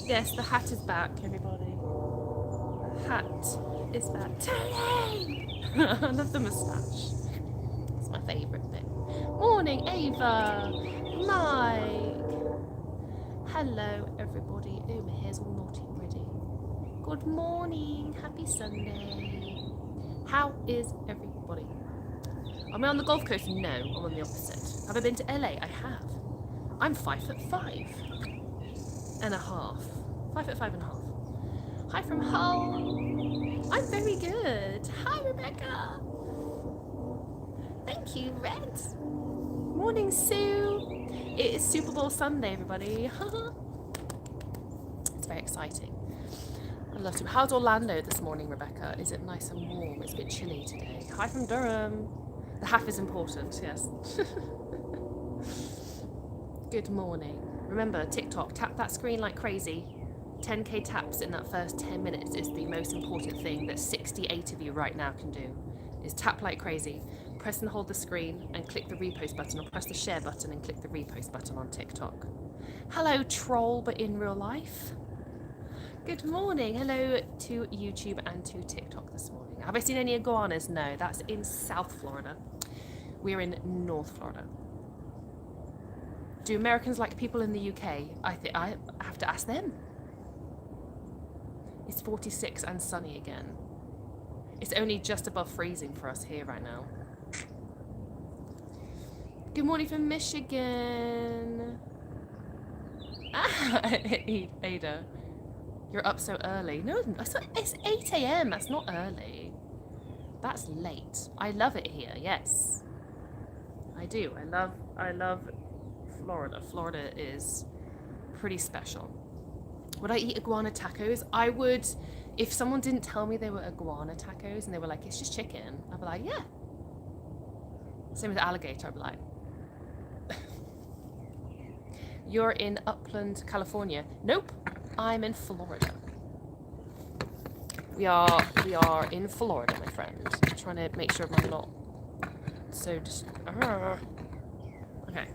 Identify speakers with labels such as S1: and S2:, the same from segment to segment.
S1: Yes, the hat is back, everybody. The hat is back. Tony! I love the moustache. It's my favourite thing. Morning, Ava! Mike! Hello, everybody. Oh, my hair's all naughty already. Good morning. Happy Sunday. How is everybody? Am I on the Gulf Coast? No, I'm on the opposite. Have I been to LA? I have. I'm 5'5" and a half. 5'5" and a half. Hi from Hull. I'm very good. Hi, Rebecca. Thank you, Red. Morning, Sue. It is Super Bowl Sunday, everybody. It's very exciting. I love to. How's Orlando this morning, Rebecca? Is it nice and warm? It's a bit chilly today. Hi from Durham. The half is important, yes. Good morning. Remember, TikTok, tap that screen like crazy. 10k taps in that first 10 minutes is the most important thing that 68 of you right now can do. Is tap like crazy, press and hold the screen and click the repost button, or press the share button and click the repost button on TikTok. Hello, troll, but in real life. Good morning. Hello to YouTube and to TikTok this morning. Have I seen any iguanas? No, that's in South Florida. We're in North Florida. Do Americans like people in the UK? I think I have to ask them. It's 46 and sunny again. It's only just above freezing for us here right now. Good morning from Michigan. Ada, you're up so early. No, it's 8 a.m. That's not early. That's late. I love it here. Yes, I do. I love Florida. Florida is pretty special. Would I eat iguana tacos? I would, if someone didn't tell me they were iguana tacos and they were like, it's just chicken, I'd be like, yeah. Same with alligator, I'd be like. You're in Upland, California. Nope, I'm in Florida. We are in Florida, my friend. I'm trying to make sure I'm not so just. Okay.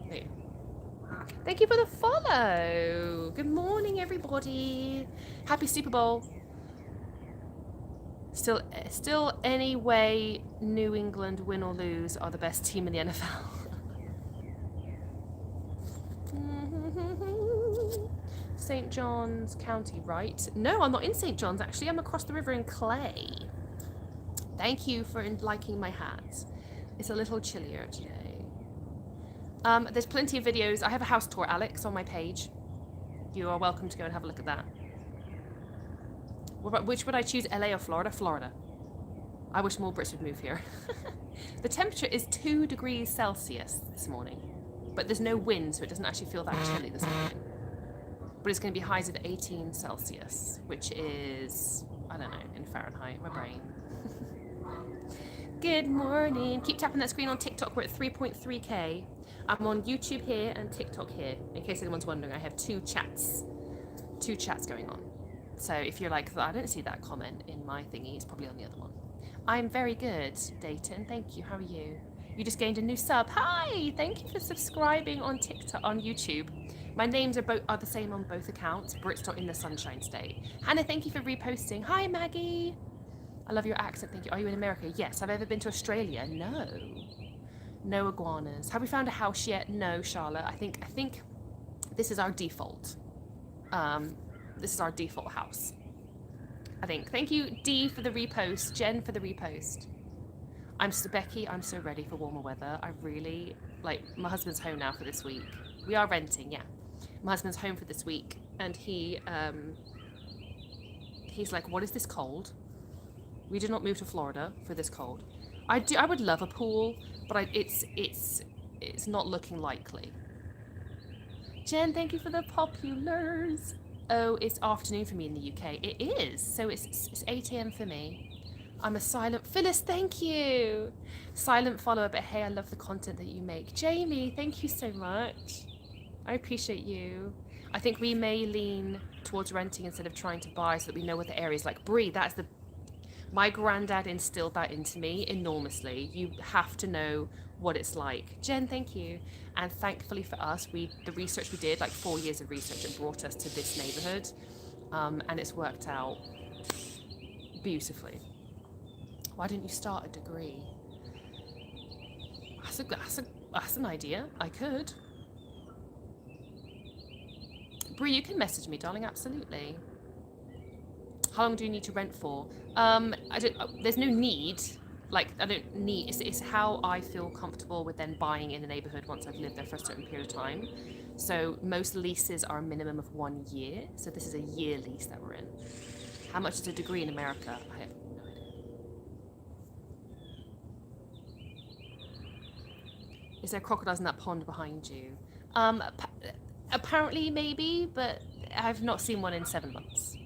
S1: There. Thank you for the follow. Good morning, everybody. Happy Super Bowl. Still, anyway, New England, win or lose, are the best team in the NFL. St. John's County, right? No, I'm not in St. John's, actually. I'm across the river in Clay. Thank you for liking my hat. It's a little chillier today. There's plenty of videos. I have a house tour, Alex, on my page. You are welcome to go and have a look at that. Which would I choose, LA or Florida? Florida. I wish more Brits would move here. The temperature is 2 degrees Celsius this morning, but there's no wind, so it doesn't actually feel that chilly this morning. But it's going to be highs of 18 Celsius, which is, I don't know, in Fahrenheit, my brain. Good morning. Keep tapping that screen on TikTok. We're at 3.3k. I'm on YouTube here and TikTok here. In case anyone's wondering, I have two chats going on. So if you're like, I don't see that comment in my thingy, it's probably on the other one. I'm very good, Dayton. Thank you. How are you? You just gained a new sub. Hi! Thank you for subscribing on TikTok, on YouTube. My names are the same on both accounts. Brits.inthesunshinestate. Hannah, thank you for reposting. Hi, Maggie. I love your accent. Thank you. Are you in America? Yes. Have I ever been to Australia? No. No iguanas. Have we found a house yet? No, Charlotte. I think this is our default. This is our default house, I think. Thank you, Dee, for the repost. Jen for the repost. Becky, I'm so ready for warmer weather. I really, my husband's home now for this week. We are renting, yeah. My husband's home for this week, and he's like, what is this cold? We did not move to Florida for this cold. I would love a pool, but it's not looking likely. Jen, thank you for the populars. Oh, it's afternoon for me in the UK. It is. So it's 8 a.m. for me. I'm a silent... Phyllis, thank you. Silent follower, but hey, I love the content that you make. Jamie, thank you so much. I appreciate you. I think we may lean towards renting instead of trying to buy so that we know what the areas like. Brie, that's the... My granddad instilled that into me enormously. You have to know what it's like. Jen, thank you. And thankfully for us, the research we did, like 4 years of research, it brought us to this neighborhood, and it's worked out beautifully. Why didn't you start a degree? That's an idea. I could. Brie, you can message me, darling. Absolutely. How long do you need to rent for? There's no need. Like, I don't need. It's how I feel comfortable with then buying in a neighborhood once I've lived there for a certain period of time. So most leases are a minimum of 1 year. So this is a year lease that we're in. How much is a degree in America? I have no idea. Is there crocodiles in that pond behind you? Apparently, maybe, but I've not seen one in 7 months.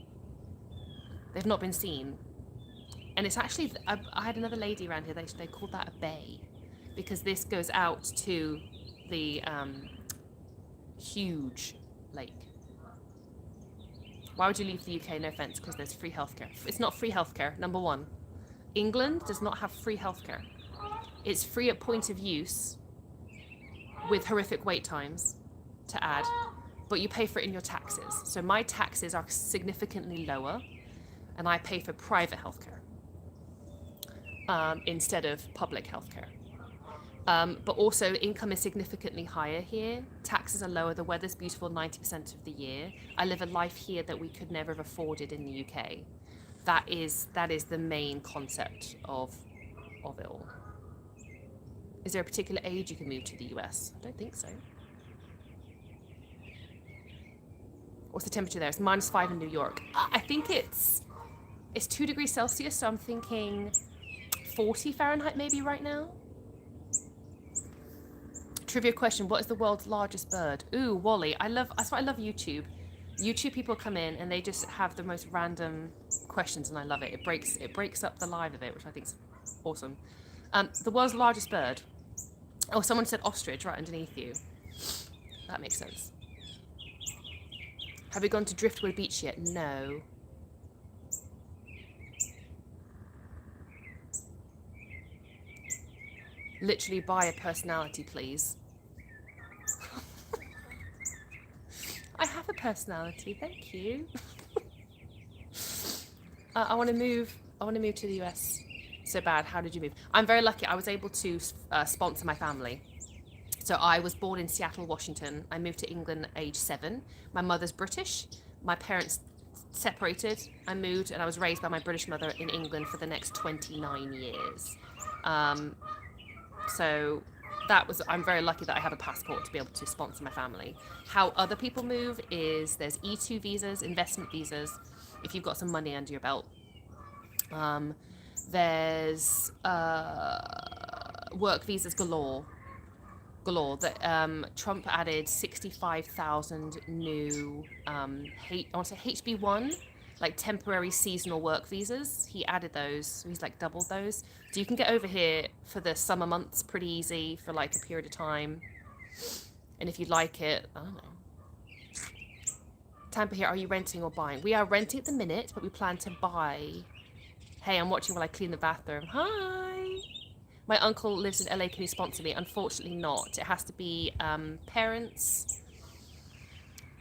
S1: They've not been seen. And it's actually, I had another lady around here, they called that a bay, because this goes out to the huge lake. Why would you leave the UK? No offence, because there's free healthcare. It's not free healthcare, number one. England does not have free healthcare. It's free at point of use with horrific wait times to add, but you pay for it in your taxes. So my taxes are significantly lower, and I pay for private healthcare instead of public healthcare. But also income is significantly higher here. Taxes are lower. The weather's beautiful 90% of the year. I live a life here that we could never have afforded in the UK. That is the main concept of it all. Is there a particular age you can move to the US? I don't think so. What's the temperature there? It's -5 in New York. I think it's 2 degrees Celsius, so I'm thinking 40 Fahrenheit maybe right now. Trivia question, what is the world's largest bird? Ooh, Wally. That's why I love YouTube. YouTube people come in and they just have the most random questions, and I love it. It breaks up the live of it, which I think is awesome. The world's largest bird. Oh, someone said ostrich right underneath you. That makes sense. Have we gone to Driftwood Beach yet? No. Literally buy a personality, please. I have a personality, thank you. I want to move to the US so bad. How did you move? I'm very lucky. I was able to sponsor my family. So I was born in Seattle, Washington. I moved to England at age 7. My mother's British. My parents separated. I moved and I was raised by my British mother in England for the next 29 years. So I'm very lucky that I have a passport to be able to sponsor my family. How other people move is there's E2 visas, investment visas, if you've got some money under your belt. There's work visas galore. That Trump added 65,000 new I want to say HB1, like temporary seasonal work visas. He added those, so he's like doubled those. So you can get over here for the summer months pretty easy for like a period of time. And if you like it, I don't know. Tampa here, are you renting or buying? We are renting at the minute, but we plan to buy. Hey, I'm watching while I clean the bathroom. Hi. My uncle lives in LA, can he sponsor me? Unfortunately not. It has to be parents,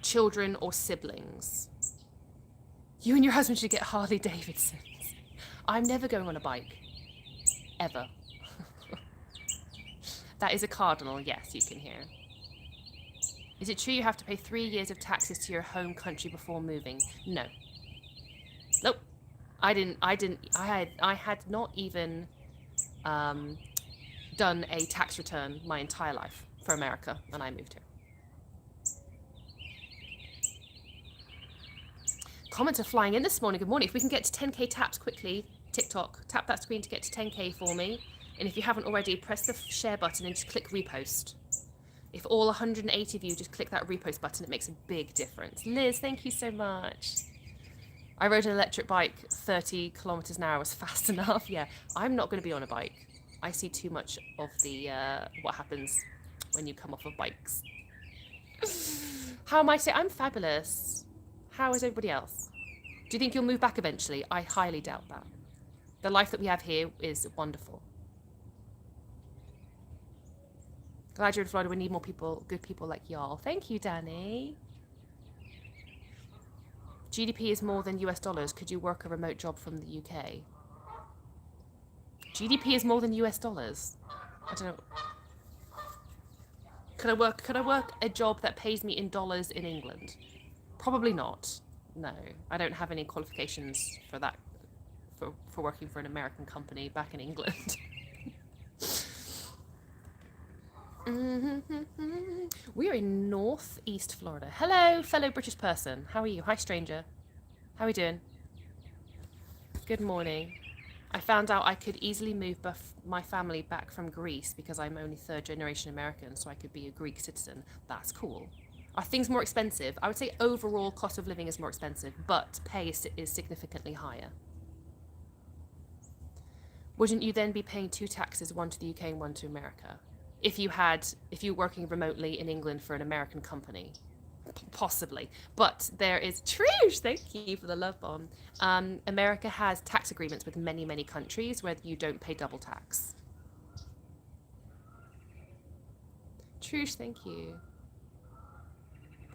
S1: children, or siblings. You and your husband should get Harley Davidsons. I'm never going on a bike. Ever. That is a cardinal, yes, you can hear. Is it true you have to pay 3 years of taxes to your home country before moving? No. Nope. I had not even done a tax return my entire life for America when I moved here. Comments are flying in this morning. Good morning. If we can get to 10k taps quickly, TikTok, tap that screen to get to 10k for me. And if you haven't already, press the share button and just click repost. If all 180 of you just click that repost button, it makes a big difference. Liz, thank you so much. I rode an electric bike 30 kilometers an hour was fast enough. Yeah, I'm not going to be on a bike. I see too much of the what happens when you come off of bikes. How am I today? I'm fabulous. How is everybody else? Do you think you'll move back eventually? I highly doubt that. The life that we have here is wonderful. Glad you're in Florida. We need more people, good people like y'all. Thank you, Danny. GDP is more than US dollars. Could you work a remote job from the UK? GDP is more than US dollars. I don't know. Could I work a job that pays me in dollars in England? Probably not. No, I don't have any qualifications for that, for working for an American company back in England. We're in Northeast Florida. Hello, fellow British person. How are you? Hi, stranger. How are we doing? Good morning. I found out I could easily move my family back from Greece because I'm only third generation American, so I could be a Greek citizen. That's cool. Are things more expensive? I would say overall cost of living is more expensive, but pay is significantly higher. Wouldn't you then be paying two taxes, one to the UK and one to America? If you were working remotely in England for an American company, possibly. But there is Trish, thank you for the love bomb. America has tax agreements with many, many countries where you don't pay double tax. Trish, thank you.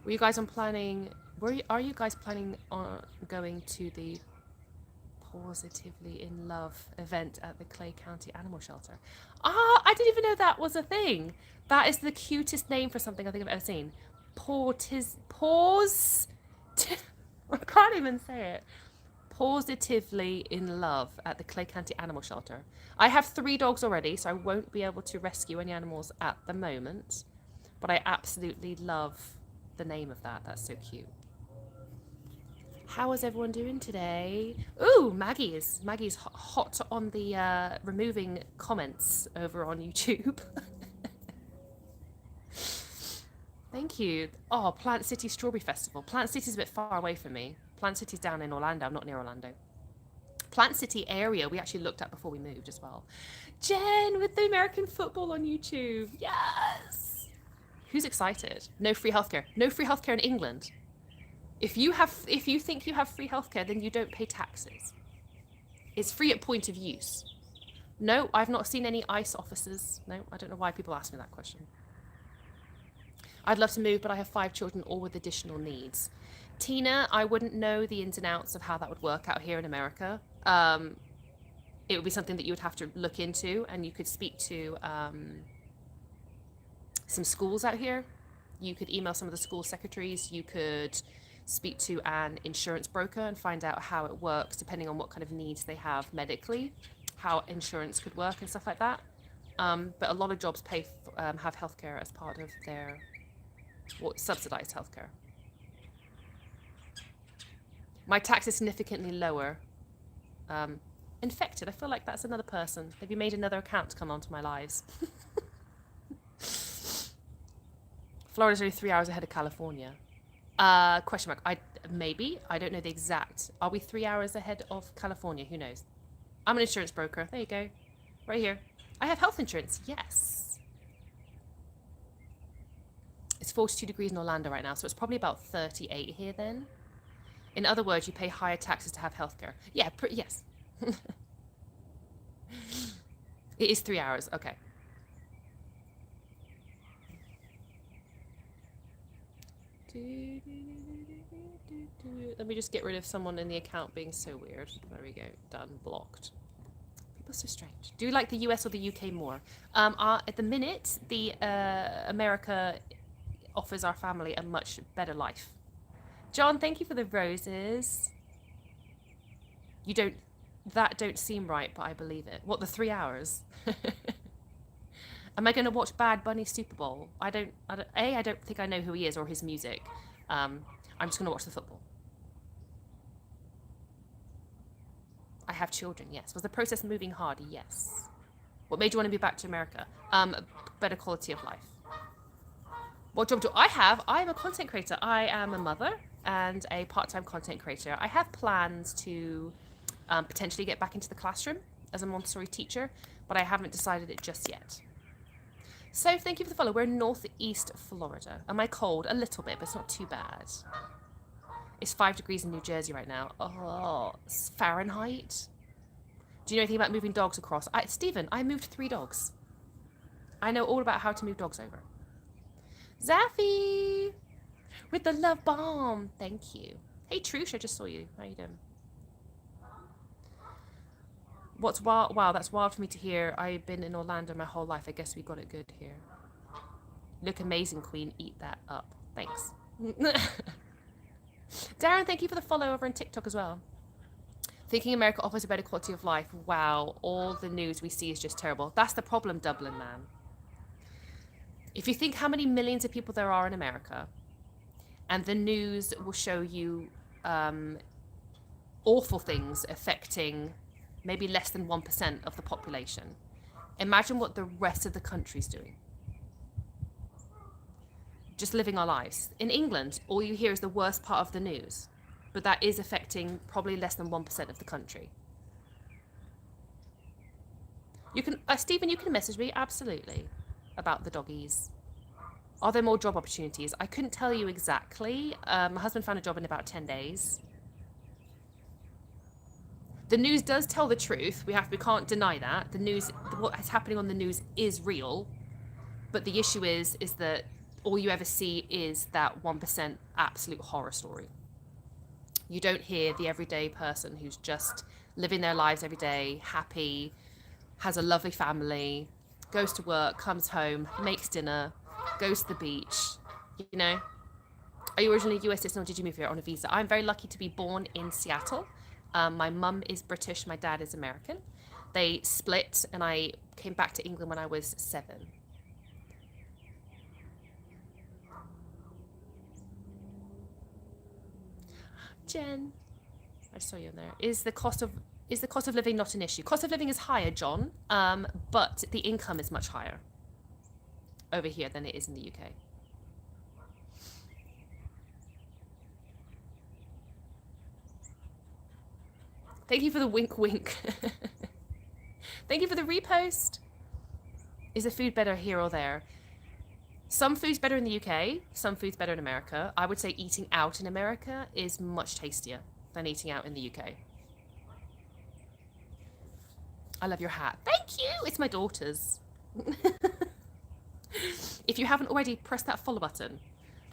S1: Are you guys planning on going to the Positively in Love event at the Clay County Animal Shelter? I didn't even know that was a thing. That is the cutest name for something I think I've ever seen. I can't even say it. Positively in Love at the Clay County Animal Shelter. I have 3 dogs already, so I won't be able to rescue any animals at the moment. But I absolutely love the name of that. That's so cute. How is everyone doing today? Ooh, Maggie's hot on the removing comments over on YouTube. Thank you. Oh, Plant City Strawberry Festival. Plant City's a bit far away from me. Plant City's down in Orlando. I'm not near Orlando. Plant City area we actually looked at before we moved as well. Jen with the American football on YouTube. Yes. Who's excited? No free healthcare. No free healthcare in England. If you think you have free healthcare, then you don't pay taxes. It's free at point of use. No, I've not seen any ICE officers. No, I don't know why people ask me that question. I'd love to move, but I have 5 children, all with additional needs. Tina, I wouldn't know the ins and outs of how that would work out here in America. It would be something that you would have to look into, and you could speak to some schools out here. You could email some of the school secretaries. You could speak to an insurance broker and find out how it works depending on what kind of needs they have medically, how insurance could work and stuff like that. But a lot of jobs have healthcare as part of their subsidized healthcare. My tax is significantly lower. Infected, I feel like that's another person. Have you made another account to come onto my lives? Florida's only 3 hours ahead of California. Question mark. I don't know the exact. Are we 3 hours ahead of California? Who knows? I'm an insurance broker. There you go. Right here. I have health insurance. Yes. It's 42 degrees in Orlando right now, so it's probably about 38 here then. In other words, you pay higher taxes to have healthcare. Yeah, yes. It is 3 hours. Okay. Let me just get rid of someone in the account being so weird. There we go. Done. Blocked. People are so strange. Do you like the US or the UK more? At the minute, the America offers our family a much better life. John, thank you for the roses. That don't seem right, but I believe it. What, the 3 hours? Am I going to watch Bad Bunny Super Bowl? I don't think I know who he is or his music. I'm just going to watch the football. I have children, yes. Was the process moving hard? Yes. What made you want to move back to America? Better quality of life. What job do I have? I'm a content creator. I am a mother and a part-time content creator. I have plans to potentially get back into the classroom as a Montessori teacher, but I haven't decided it just yet. So thank you for the follow. We're in Northeast Florida. Am I cold? A little bit, but it's not too bad. It's 5 degrees in New Jersey right now. Oh, Fahrenheit. Do you know anything about moving dogs across? Stephen, I moved 3 dogs. I know all about how to move dogs over. Zaffy! With the love bomb. Thank you. Hey, Trush, I just saw you. How you doing? What's wild? Wow, that's wild for me to hear. I've been in Orlando my whole life. I guess we got it good here. Look amazing, Queen. Eat that up. Thanks. Darren, thank you for the follow over on TikTok as well. Thinking America offers a better quality of life. Wow, all the news we see is just terrible. That's the problem, Dublin, man. If you think how many millions of people there are in America, and the news will show you awful things affecting maybe less than 1% of the population, imagine what the rest of the country's doing. Just living our lives. In England, all you hear is the worst part of the news, but that is affecting probably less than 1% of the country. You can, Stephen, you can message me, absolutely, about the doggies. Are there more job opportunities? I couldn't tell you exactly. My husband found a job in about 10 days. The news does tell the truth. We can't deny that. The news, what is happening on the news is real. But the issue is that all you ever see is that 1% absolute horror story. You don't hear the everyday person who's just living their lives every day, happy, has a lovely family, goes to work, comes home, makes dinner, goes to the beach, you know. Are you originally US citizen or did you move here on a visa? I'm very lucky to be born in Seattle. My mum is British, my dad is American. They split and I came back to England when I was 7. Jen, I saw you in there. Is the cost of living not an issue? Cost of living is higher, John, but the income is much higher over here than it is in the UK. Thank you for the wink wink. Thank you for the repost. Is the food better here or there? Some food's better in the UK, some food's better in America. I would say eating out in America is much tastier than eating out in the UK. I love your hat. Thank you. It's my daughter's. If you haven't already, press that follow button.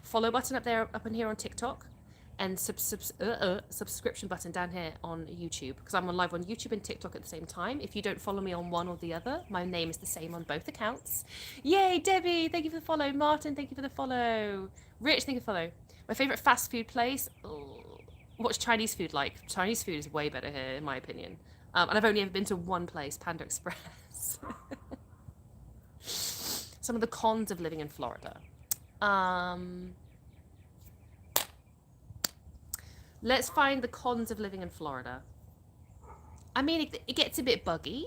S1: Follow button up in here on TikTok, and subscription button down here on YouTube, because I'm on live on YouTube and TikTok at the same time. If you don't follow me on one or the other, my name is the same on both accounts. Yay, Debbie, thank you for the follow. Martin, thank you for the follow. Rich, thank you for the follow. My favorite fast food place. What's Chinese food like? Chinese food is way better here, in my opinion. And I've only ever been to one place, Panda Express. Some of the cons of living in Florida. Let's find the cons of living in Florida. I mean, it gets a bit buggy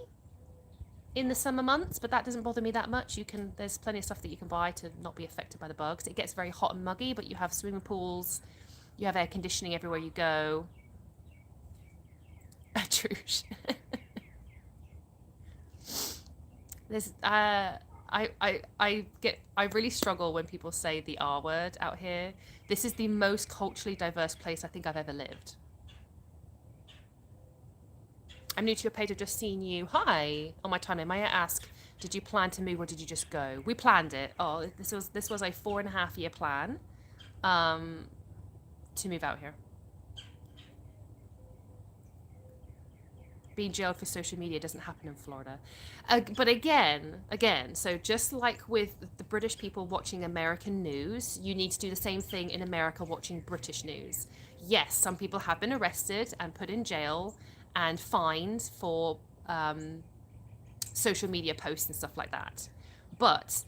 S1: in the summer months, but that doesn't bother me that much. There's plenty of stuff that you can buy to not be affected by the bugs. It gets very hot and muggy, but you have swimming pools, you have air conditioning everywhere you go. Trush. There's I really struggle when people say the R word out here. This is the most culturally diverse place I think I've ever lived. I'm new to your page. I've just seen you. Hi. On my timeline, may I ask, did you plan to move or did you just go? We planned it. Oh, this was a 4.5-year plan to move out here. Being jailed for social media doesn't happen in Florida. But again, so just like with the British people watching American news, you need to do the same thing in America watching British news. Yes, some people have been arrested and put in jail and fined for social media posts and stuff like that. But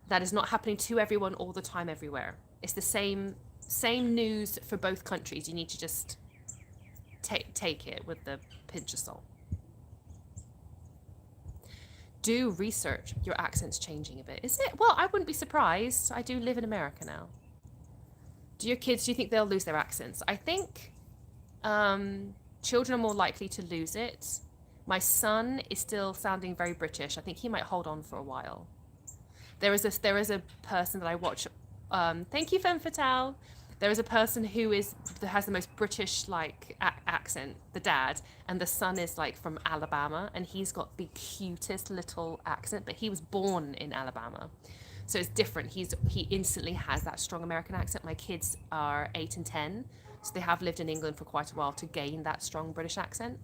S1: that is not happening to everyone all the time everywhere. It's the same news for both countries. You need to just take it with the pinch of salt. Do research. Your accent's changing a bit. Is it? Well, I wouldn't be surprised. I do live in America now. Do you think they'll lose their accents? I think children are more likely to lose it. My son is still sounding very British. I think he might hold on for a while. There is a person that I watch. Thank you, Femme Fatale. There is a person that has the most British like accent, the dad, and the son is like from Alabama, and he's got the cutest little accent, but he was born in Alabama. So it's different. He instantly has that strong American accent. My kids are 8 and 10, so they have lived in England for quite a while to gain that strong British accent.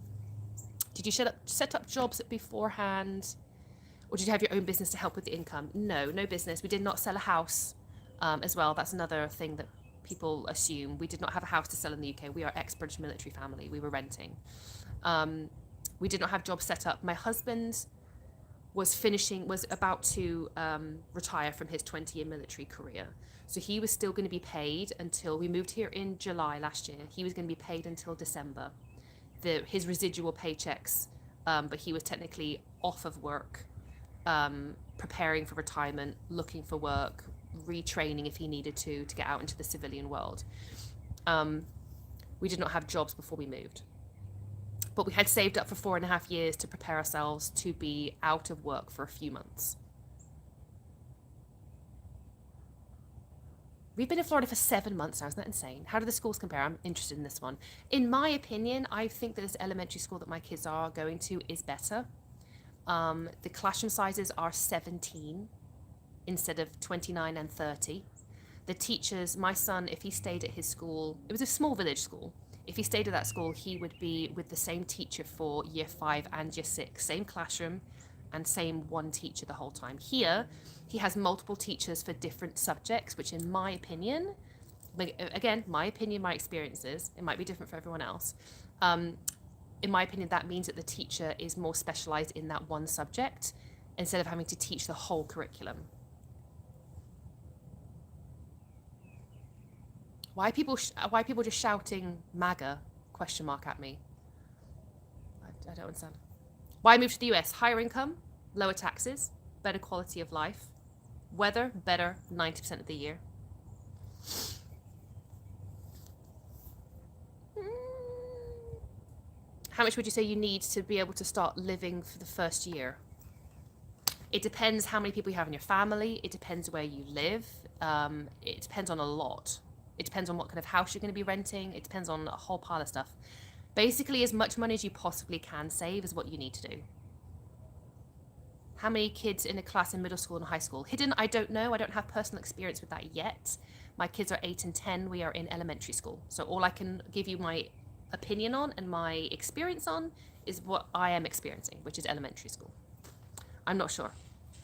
S1: Did you set up jobs beforehand, or did you have your own business to help with the income? No business. We did not sell a house as well. That's another thing that people assume. We did not have a house to sell in the UK. We are ex-British military family. We were renting. We did not have jobs set up. My husband was about to retire from his 20-year military career. So he was still going to be paid until we moved here in July last year. He was going to be paid until December. His residual paychecks, but he was technically off of work, preparing for retirement, looking for work, retraining if he needed to get out into the civilian world. We did not have jobs before we moved. But we had saved up for 4.5 years to prepare ourselves to be out of work for a few months. We've been in Florida for 7 months now. Isn't that insane? How do the schools compare? I'm interested in this one. In my opinion, I think that this elementary school that my kids are going to is better. The classroom sizes are 17 instead of 29 and 30. The teachers, my son, if he stayed at his school, it was a small village school. If he stayed at that school, he would be with the same teacher for year 5 and year 6, same classroom and same one teacher the whole time. Here, he has multiple teachers for different subjects, which in my opinion, again, my opinion, my experiences, it might be different for everyone else. In my opinion, that means that the teacher is more specialized in that one subject instead of having to teach the whole curriculum. Why are people just shouting MAGA ? At me? I don't understand. Why move to the US? Higher income, lower taxes, better quality of life, weather better 90% of the year. How much would you say you need to be able to start living for the first year? It depends how many people you have in your family. It depends where you live. It depends on a lot. It depends on what kind of house you're going to be renting. It depends on a whole pile of stuff. Basically, as much money as you possibly can save is what you need to do. How many kids in a class in middle school and high school? Hidden, I don't know. I don't have personal experience with that yet. My kids are 8 and 10. We are in elementary school. So all I can give you my opinion on and my experience on is what I am experiencing, which is elementary school. I'm not sure.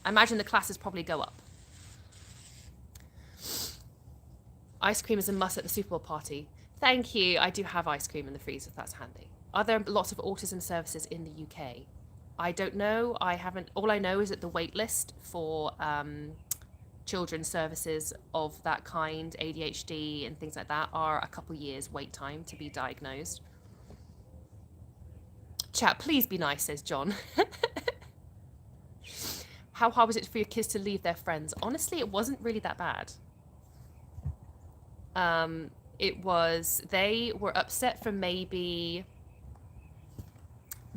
S1: I imagine the classes probably go up. Ice cream is a must at the Super Bowl party. Thank you. I do have ice cream in the freezer, if that's handy. Are there lots of autism services in the UK? I don't know. I haven't. All I know is that the wait list for children's services of that kind, ADHD and things like that, are a couple years wait time to be diagnosed. Chat, please be nice, says John. How hard was it for your kids to leave their friends? Honestly, it wasn't really that bad. They were upset for maybe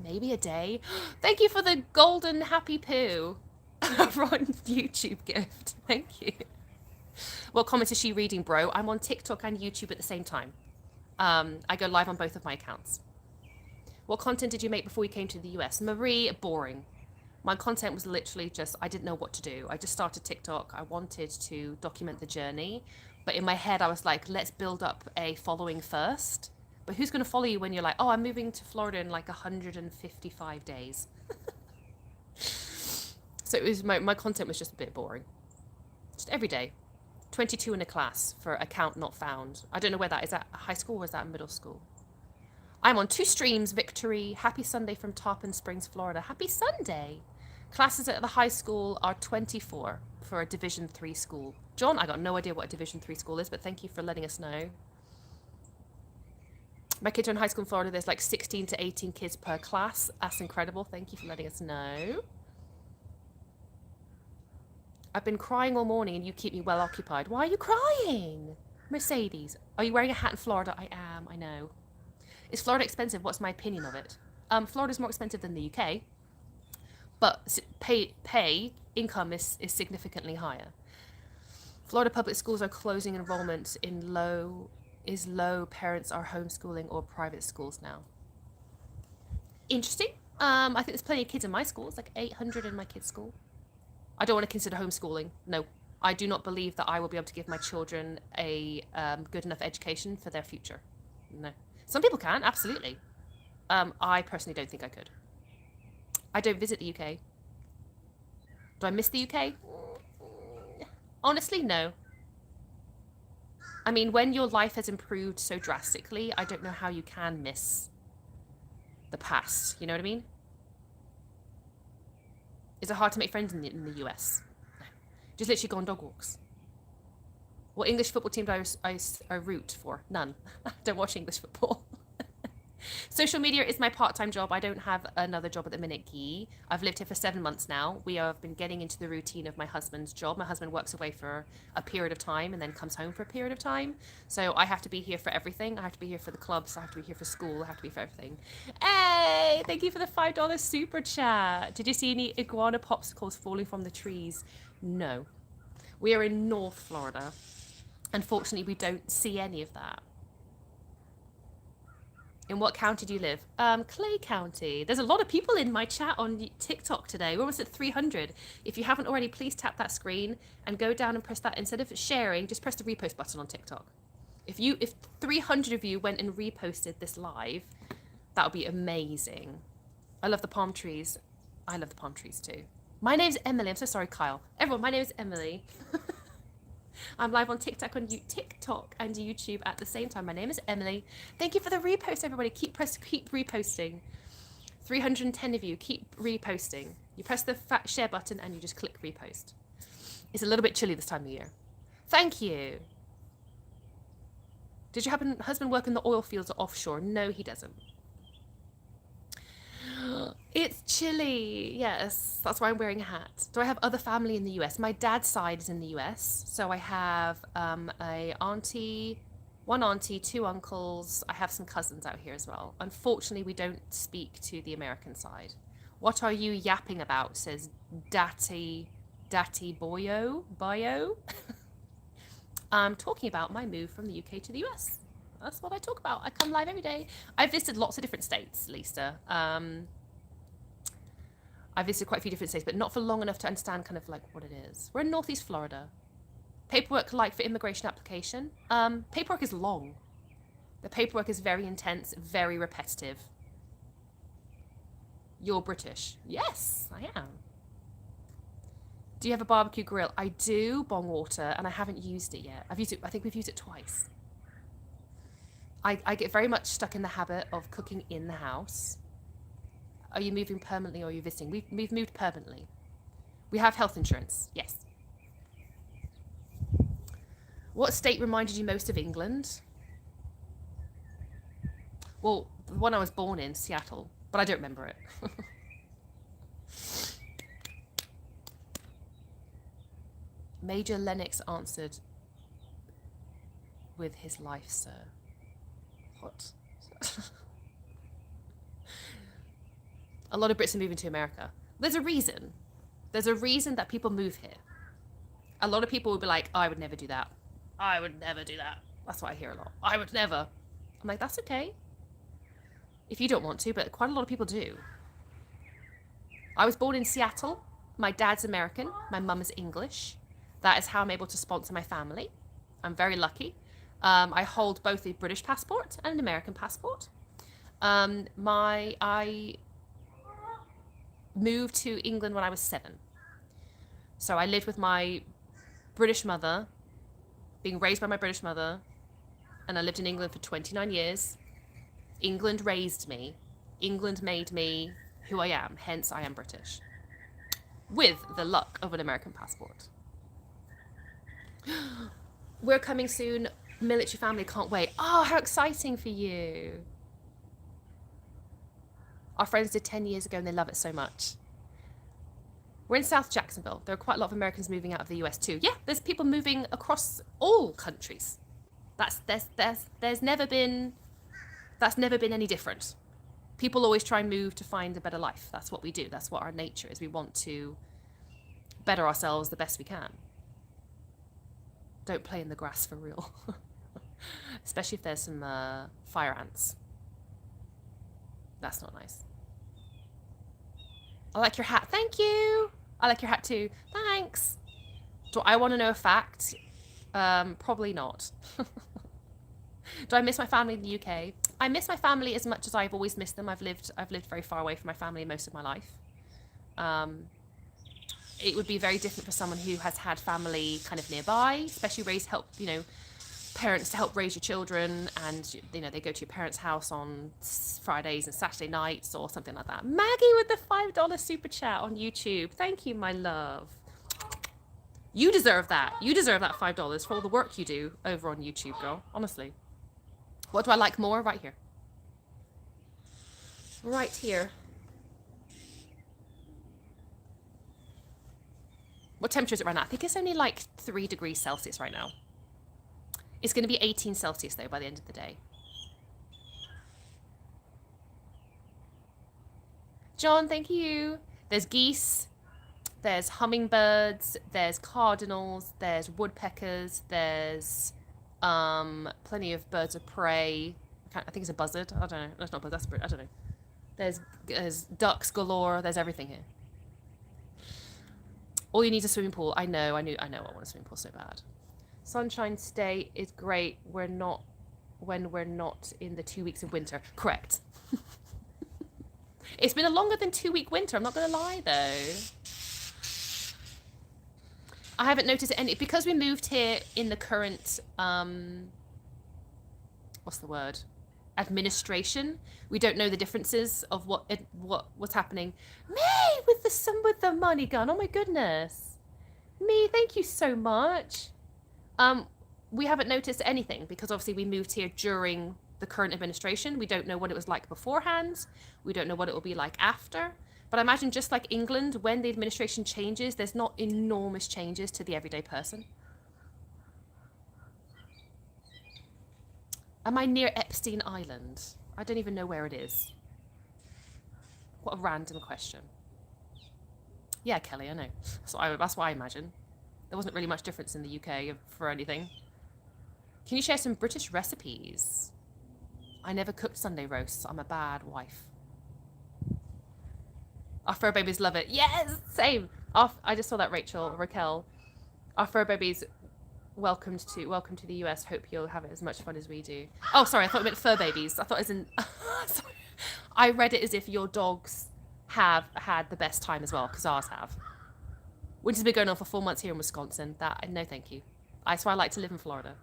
S1: a day. Thank you for the golden happy poo on YouTube gift. Thank you. What comment is she reading, bro? I'm on TikTok and YouTube at the same time. I go live on both of my accounts. What content did you make before you came to the US? Marie, boring. My content was literally just, I didn't know what to do. I just started TikTok. I wanted to document the journey. But in my head, I was like, let's build up a following first. But who's going to follow you when you're like, oh, I'm moving to Florida in like 155 days? So it was my content was just a bit boring. Just every day. 22 in a class for account not found. I don't know where that is. That high school or is that middle school? I'm on 2 streams, Victory. Happy Sunday from Tarpon Springs, Florida. Happy Sunday. Classes at the high school are 24 for a Division 3 school. John, I got no idea what a Division 3 school is, but thank you for letting us know. My kids are in high school in Florida. There's like 16 to 18 kids per class. That's incredible. Thank you for letting us know. I've been crying all morning and you keep me well occupied. Why are you crying? Mercedes. Are you wearing a hat in Florida? I am, I know. Is Florida expensive? What's my opinion of it? Florida's more expensive than the UK, but income is significantly higher. Florida public schools are closing enrollment in low. Parents are homeschooling or private schools now. Interesting. I think there's plenty of kids in my school. It's like 800 in my kids' school. I don't want to consider homeschooling. No, I do not believe that I will be able to give my children a good enough education for their future. No. Some people can, absolutely. I personally don't think I could. I don't visit the UK. Do I miss the UK? Honestly, no. I mean, when your life has improved so drastically, I don't know how you can miss the past. You know what I mean? Is it hard to make friends in the US? No. Just literally go on dog walks. What English football team do I root for? None. I don't watch English football. Social media is my part-time job. I don't have another job at the minute, Guy. I've lived here for 7 months now. We have been getting into the routine of my husband's job. My husband works away for a period of time and then comes home for a period of time. So I have to be here for everything. I have to be here for the clubs. I have to be here for school. I have to be for everything. Hey, thank you for the $5 super chat. Did you see any iguana popsicles falling from the trees? No. We are in North Florida. Unfortunately, we don't see any of that. In what county do you live? Clay County. There's a lot of people in my chat on TikTok today. We're almost at 300. If you haven't already, please tap that screen and go down and press that. Instead of sharing, just press the repost button on TikTok. If 300 of you went and reposted this live, that would be amazing. I love the palm trees. I love the palm trees too. My name's Emily. I'm so sorry, Kyle. Everyone, my name is Emily. I'm live on TikTok and YouTube at the same time. My name is Emily. Thank you for the repost, everybody. Keep reposting. 310 of you, keep reposting. You press the fat share button and you just click repost. It's a little bit chilly this time of year. Thank you. Did your husband work in the oil fields or offshore? No, he doesn't. It's chilly. Yes, that's why I'm wearing a hat. Do I have other family in the US? My dad's side is in the US. So I have one auntie, 2 uncles. I have some cousins out here as well. Unfortunately, we don't speak to the American side. What are you yapping about? Says Datty Boyo. I'm talking about my move from the UK to the US. That's what I talk about. I come live every day. I've visited lots of different states, Lisa. I've visited quite a few different states, but not for long enough to understand kind of like what it is. We're in Northeast Florida. Paperwork like for immigration application. Paperwork is long. The paperwork is very intense, very repetitive. You're British. Yes, I am. Do you have a barbecue grill? I do, bong water, and I haven't used it yet. I've used it, I think we've used it twice. I get very much stuck in the habit of cooking in the house. Are you moving permanently or are you visiting? We've moved permanently. We have health insurance, yes. What state reminded you most of England? Well, the one I was born in, Seattle, but I don't remember it. Major Lennox answered with his life, sir. What? A lot of Brits are moving to America. There's a reason. There's a reason that people move here. A lot of people will be like, I would never do that. I would never do that. That's what I hear a lot. I would never. I'm like, that's okay. If you don't want to, but quite a lot of people do. I was born in Seattle. My dad's American. My mum is English. That is how I'm able to sponsor my family. I'm very lucky. I hold both a British passport and an American passport. I moved to England when I was 7. So I lived with my British mother, being raised by my British mother, and I lived in England for 29 years. England raised me. England made me who I am, hence I am British. With the luck of an American passport. We're coming soon. Military family, can't wait. Oh, how exciting for you. Our friends did 10 years ago and they love it so much. We're in South Jacksonville. There are quite a lot of Americans moving out of the US too. Yeah, there's people moving across all countries. That's never been any different. People always try and move to find a better life. That's what we do. That's what our nature is. We want to better ourselves the best we can. Don't play in the grass for real. Especially if there's some fire ants. That's not nice. I like your hat. Thank you. I like your hat too. Thanks. Do I want to know a fact? Probably not. Do I miss my family in the UK? I miss my family as much as I've always missed them. I've lived very far away from my family most of my life. It would be very different for someone who has had family kind of nearby, especially parents to help raise your children, and they go to your parents' house on Fridays and Saturday nights or something like that. Maggie with the $5 super chat on YouTube. Thank you, my love. You deserve that. You deserve that $5 for all the work you do over on YouTube, girl. Honestly. What do I like more? Right here. Right here. What temperature is it right now? I think it's only like 3 degrees Celsius right now. It's going to be 18 Celsius though by the end of the day. John, thank you. There's geese. There's hummingbirds. There's cardinals. There's woodpeckers. There's plenty of birds of prey. I think it's a buzzard. I don't know. That's not a buzzard. That's a bird. I don't know. There's ducks galore. There's everything here. All you need is a swimming pool. I know. I want a swimming pool so bad. Sunshine State is great. When we're not in the 2 weeks of winter. Correct. It's been a longer than 2-week winter. I'm not going to lie though. I haven't noticed any because we moved here in the current what's the word? Administration. We don't know the differences of what's happening. Me with the money gun. Oh my goodness. Me, thank you so much. We haven't noticed anything because obviously we moved here during the current administration. We don't know what it was like beforehand. We don't know what it will be like after. But I imagine just like England, when the administration changes, there's not enormous changes to the everyday person. Am I near Epstein Island? I don't even know where it is. What a random question. Yeah, Kelly, I know. That's what I imagine. There wasn't really much difference in the UK for anything. Can you share some British recipes? I never cooked Sunday roasts. I'm a bad wife. Our fur babies love it. Yes, same. I just saw that, Raquel. Our fur babies, welcome to the US. Hope you'll have it as much fun as we do. Oh, sorry, I thought it meant fur babies. I thought it was in. Sorry. I read it as if your dogs have had the best time as well, because ours have. Winter's been going on for 4 months here in Wisconsin. No, thank you. That's why I like to live in Florida.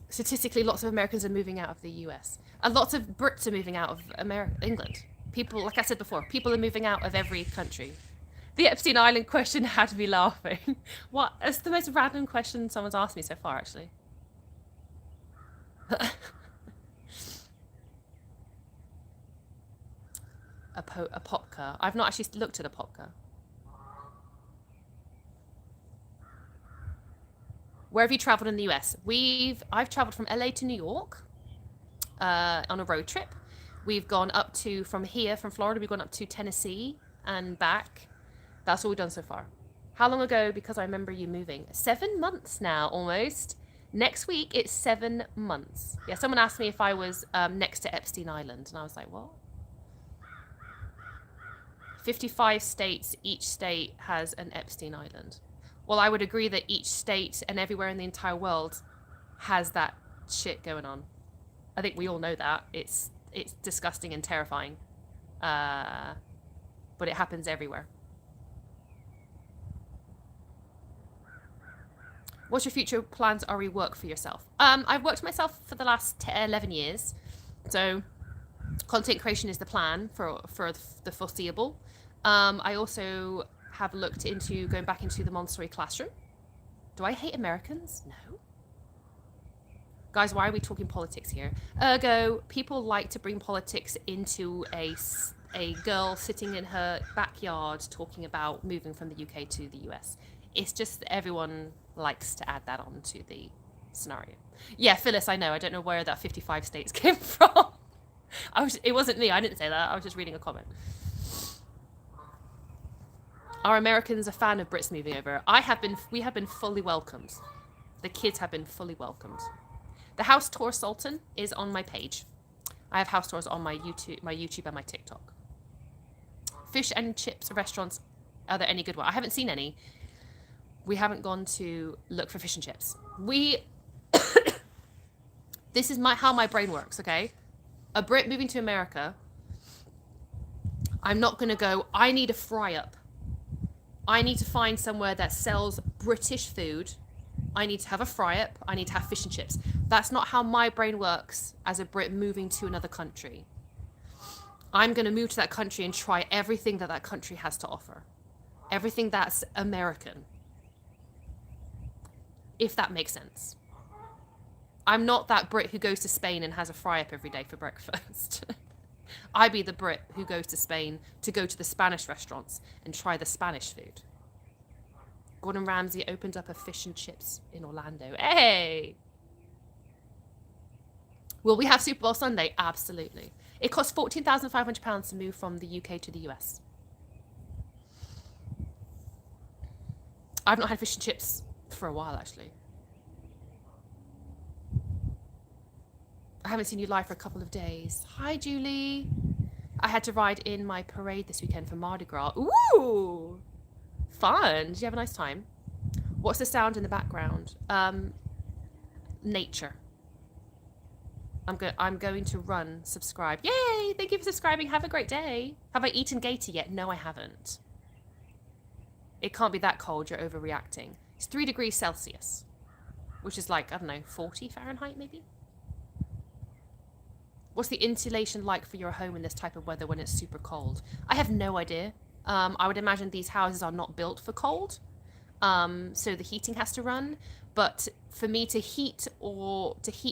S1: Statistically, lots of Americans are moving out of the US. And lots of Brits are moving out of England. People, like I said before, people are moving out of every country. The Epstein Island question had me laughing. What? It's the most random question someone's asked me so far, actually. A popka. I've not actually looked at a popka. Where have you traveled in the US? I've traveled from LA to New York on a road trip. We've gone up to, from Florida, we've gone up to Tennessee and back. That's all we've done so far. How long ago? Because I remember you moving. 7 months now, almost. Next week, it's 7 months. Yeah, someone asked me if I was next to Epstein Island, and I was like, what? 55 states, each state has an Epstein Island. Well, I would agree that each state and everywhere in the entire world has that shit going on. I think we all know that. It's disgusting and terrifying. But it happens everywhere. What's your future plans or rework for yourself? I've worked myself for the last 11 years. So content creation is the plan for the foreseeable. I also have looked into going back into the Montessori classroom. Do I hate Americans? No. Guys, why are we talking politics here? Ergo, people like to bring politics into a girl sitting in her backyard talking about moving from the UK to the US. It's just everyone likes to add that on to the scenario. Yeah, Phyllis, I know. I don't know where that 55 states came from. It wasn't me. I didn't say that. I was just reading a comment. Are Americans a fan of Brits moving over? We have been fully welcomed. The kids have been fully welcomed. The house tour Sultan is on my page. I have house tours on my YouTube and my TikTok. Fish and chips restaurants, are there any good ones? I haven't seen any. We haven't gone to look for fish and chips. This is how my brain works, okay? A Brit moving to America, I'm not going to go, I need a fry up. I need to find somewhere that sells British food. I need to have a fry up. I need to have fish and chips. That's not how my brain works as a Brit moving to another country. I'm going to move to that country and try everything that country has to offer. Everything that's American. If that makes sense. I'm not that Brit who goes to Spain and has a fry up every day for breakfast. I be the Brit who goes to Spain to go to the Spanish restaurants and try the Spanish food. Gordon Ramsay opened up a fish and chips in Orlando. Hey! Will we have Super Bowl Sunday? Absolutely. It costs £14,500 to move from the UK to the US. I've not had fish and chips for a while, actually. I haven't seen you live for a couple of days. Hi, Julie. I had to ride in my parade this weekend for Mardi Gras. Ooh! Fun. Did you have a nice time? What's the sound in the background? Nature. I'm going to run, subscribe. Yay! Thank you for subscribing. Have a great day. Have I eaten gator yet? No, I haven't. It can't be that cold. You're overreacting. It's 3 degrees Celsius, which is like, I don't know, 40 Fahrenheit maybe? What's the insulation like for your home in this type of weather when it's super cold? I have no idea. I would imagine these houses are not built for cold. So the heating has to run. But for me to heat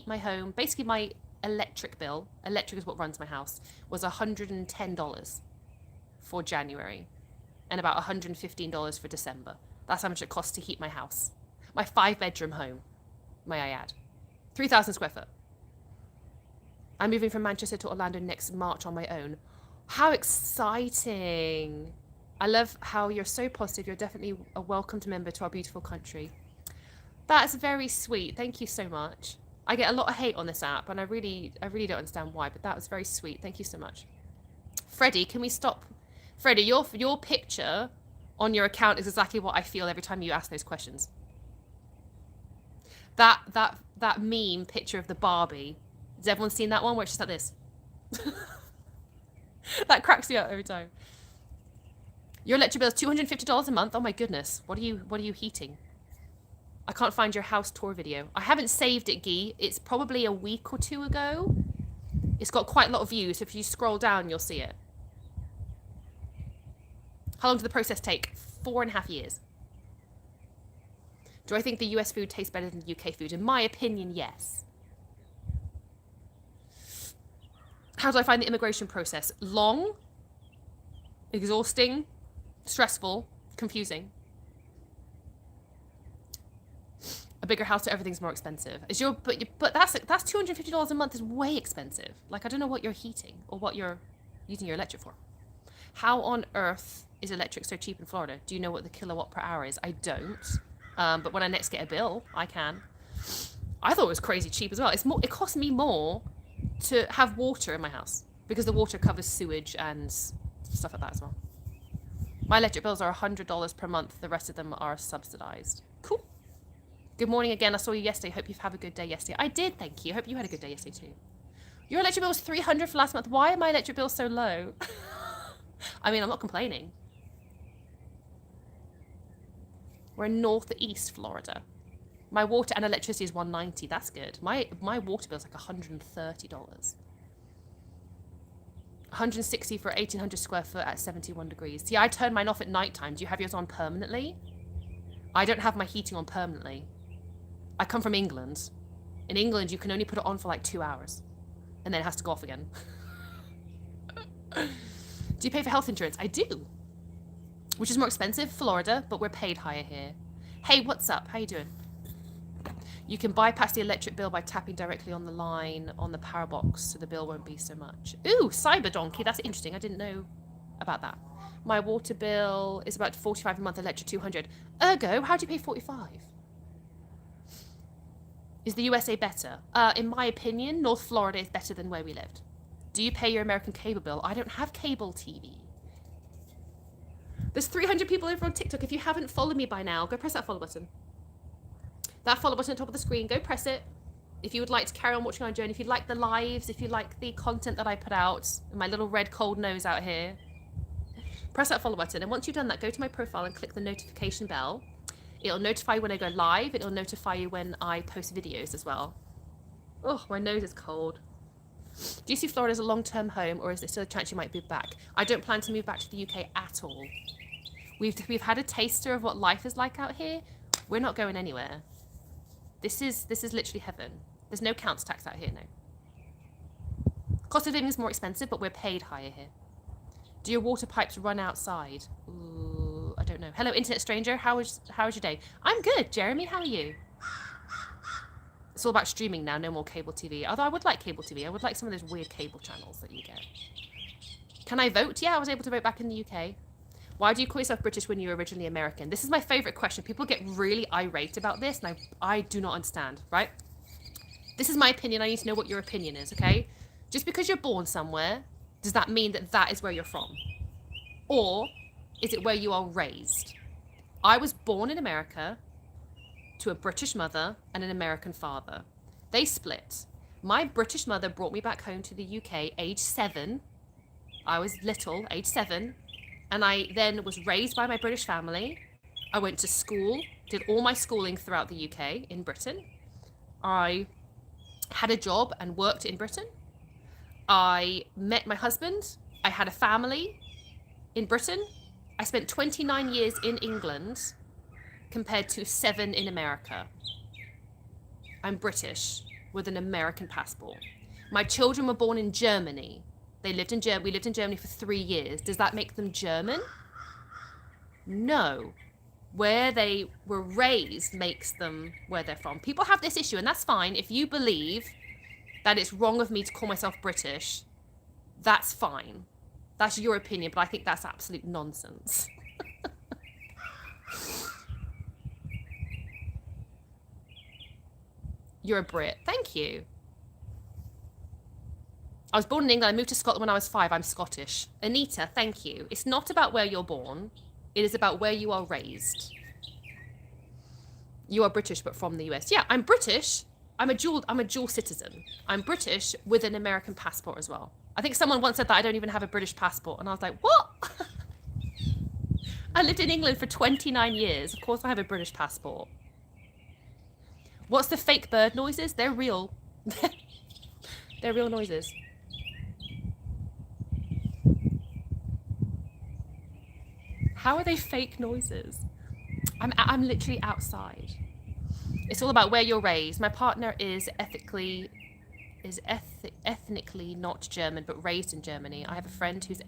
S1: my home, basically my electric bill, electric is what runs my house, was $110 for January and about $115 for December. That's how much it costs to heat my house. My 5-bedroom home, may I add. 3,000 square foot. I'm moving from Manchester to Orlando next March on my own. How exciting. I love how you're so positive. You're definitely a welcomed member to our beautiful country. That's very sweet. Thank you so much. I get a lot of hate on this app, and I really don't understand why, but that was very sweet. Thank you so much. Freddie, can we stop? Freddie, your picture on your account is exactly what I feel every time you ask those questions. That meme picture of the Barbie. Has everyone seen that one where it's just like this? That cracks me up every time. Your electric bill is $250 a month. Oh my goodness. What are you heating? I can't find your house tour video. I haven't saved it, Guy. It's probably a week or two ago. It's got quite a lot of views. If you scroll down, you'll see it. How long did the process take? 4.5 years. Do I think the US food tastes better than the UK food? In my opinion, yes. How do I find the immigration process? Long, exhausting, stressful, confusing. A bigger house, so everything's more expensive. But that's $250 a month is way expensive. Like, I don't know what you're heating or what you're using your electric for. How on earth is electric so cheap in Florida? Do you know what the kilowatt per hour is? I don't. But when I next get a bill, I can. I thought it was crazy cheap as well. It cost me more to have water in my house because the water covers sewage and stuff like that as well. My electric bills are $100 per month. The rest of them are subsidized. Cool. Good morning again. I saw you yesterday. Hope you've had a good day yesterday. I did, thank you. Hope you had a good day yesterday too. Your electric bill was $300 for last month. Why are my electric bills so low? I mean, I'm not complaining. We're in northeast Florida. My water and electricity is $190. That's good. My water bill is like $130. $160 for 1,800 square foot at 71 degrees. See, I turn mine off at nighttime. Do you have yours on permanently? I don't have my heating on permanently. I come from England. In England, you can only put it on for like 2 hours. And then it has to go off again. Do you pay for health insurance? I do. Which is more expensive, Florida, but we're paid higher here. Hey, what's up? How you doing? You can bypass the electric bill by tapping directly on the line on the power box, so the bill won't be so much. Ooh, Cyber Donkey. That's interesting. I didn't know about that. My water bill is about 45 a month, electric 200. Ergo, how do you pay 45? Is the USA better? In my opinion, North Florida is better than where we lived. Do you pay your American cable bill? I don't have cable TV. There's 300 people over on TikTok. If you haven't followed me by now, go press that follow button. That follow button at the top of the screen, go press it. If you would like to carry on watching our journey, if you like the lives, if you like the content that I put out, my little red cold nose out here, press that follow button. And once you've done that, go to my profile and click the notification bell. It'll notify you when I go live. It'll notify you when I post videos as well. Oh, my nose is cold. Do you see Florida as a long-term home, or is there still a chance you might move back? I don't plan to move back to the UK at all. We've had a taster of what life is like out here. We're not going anywhere. This is literally heaven. There's no council tax out here, no. Cost of living is more expensive, but we're paid higher here. Do your water pipes run outside? Ooh, I don't know. Hello, internet stranger. How was your day? I'm good, Jeremy. How are you? It's all about streaming now. No more cable TV. Although I would like cable TV. I would like some of those weird cable channels that you get. Can I vote? Yeah, I was able to vote back in the UK. Why do you call yourself British when you were originally American? This is my favorite question. People get really irate about this, and I do not understand, right? This is my opinion. I need to know what your opinion is, okay? Just because you're born somewhere, does that mean that that is where you're from? Or is it where you are raised? I was born in America to a British mother and an American father. They split. My British mother brought me back home to the UK age 7. I was little, age 7. And I then was raised by my British family. I went to school, did all my schooling throughout the UK in Britain. I had a job and worked in Britain. I met my husband. I had a family in Britain. I spent 29 years in England compared to 7 in America. I'm British with an American passport. My children were born in Germany. We lived in Germany for 3 years. Does that make them German? No. Where they were raised makes them where they're from. People have this issue, and that's fine. If you believe that it's wrong of me to call myself British, that's fine. That's your opinion, but I think that's absolute nonsense. You're a Brit. Thank you. I was born in England. I moved to Scotland when I was 5. I'm Scottish. Anita, thank you. It's not about where you're born. It is about where you are raised. You are British, but from the US. Yeah, I'm British. I'm a dual citizen. I'm British with an American passport as well. I think someone once said that I don't even have a British passport. And I was like, what? I lived in England for 29 years. Of course I have a British passport. What's the fake bird noises? They're real. They're real noises. How are they fake noises? I'm literally outside. It's all about where you're raised. My partner is ethnically not German, but raised in Germany. I have a friend who's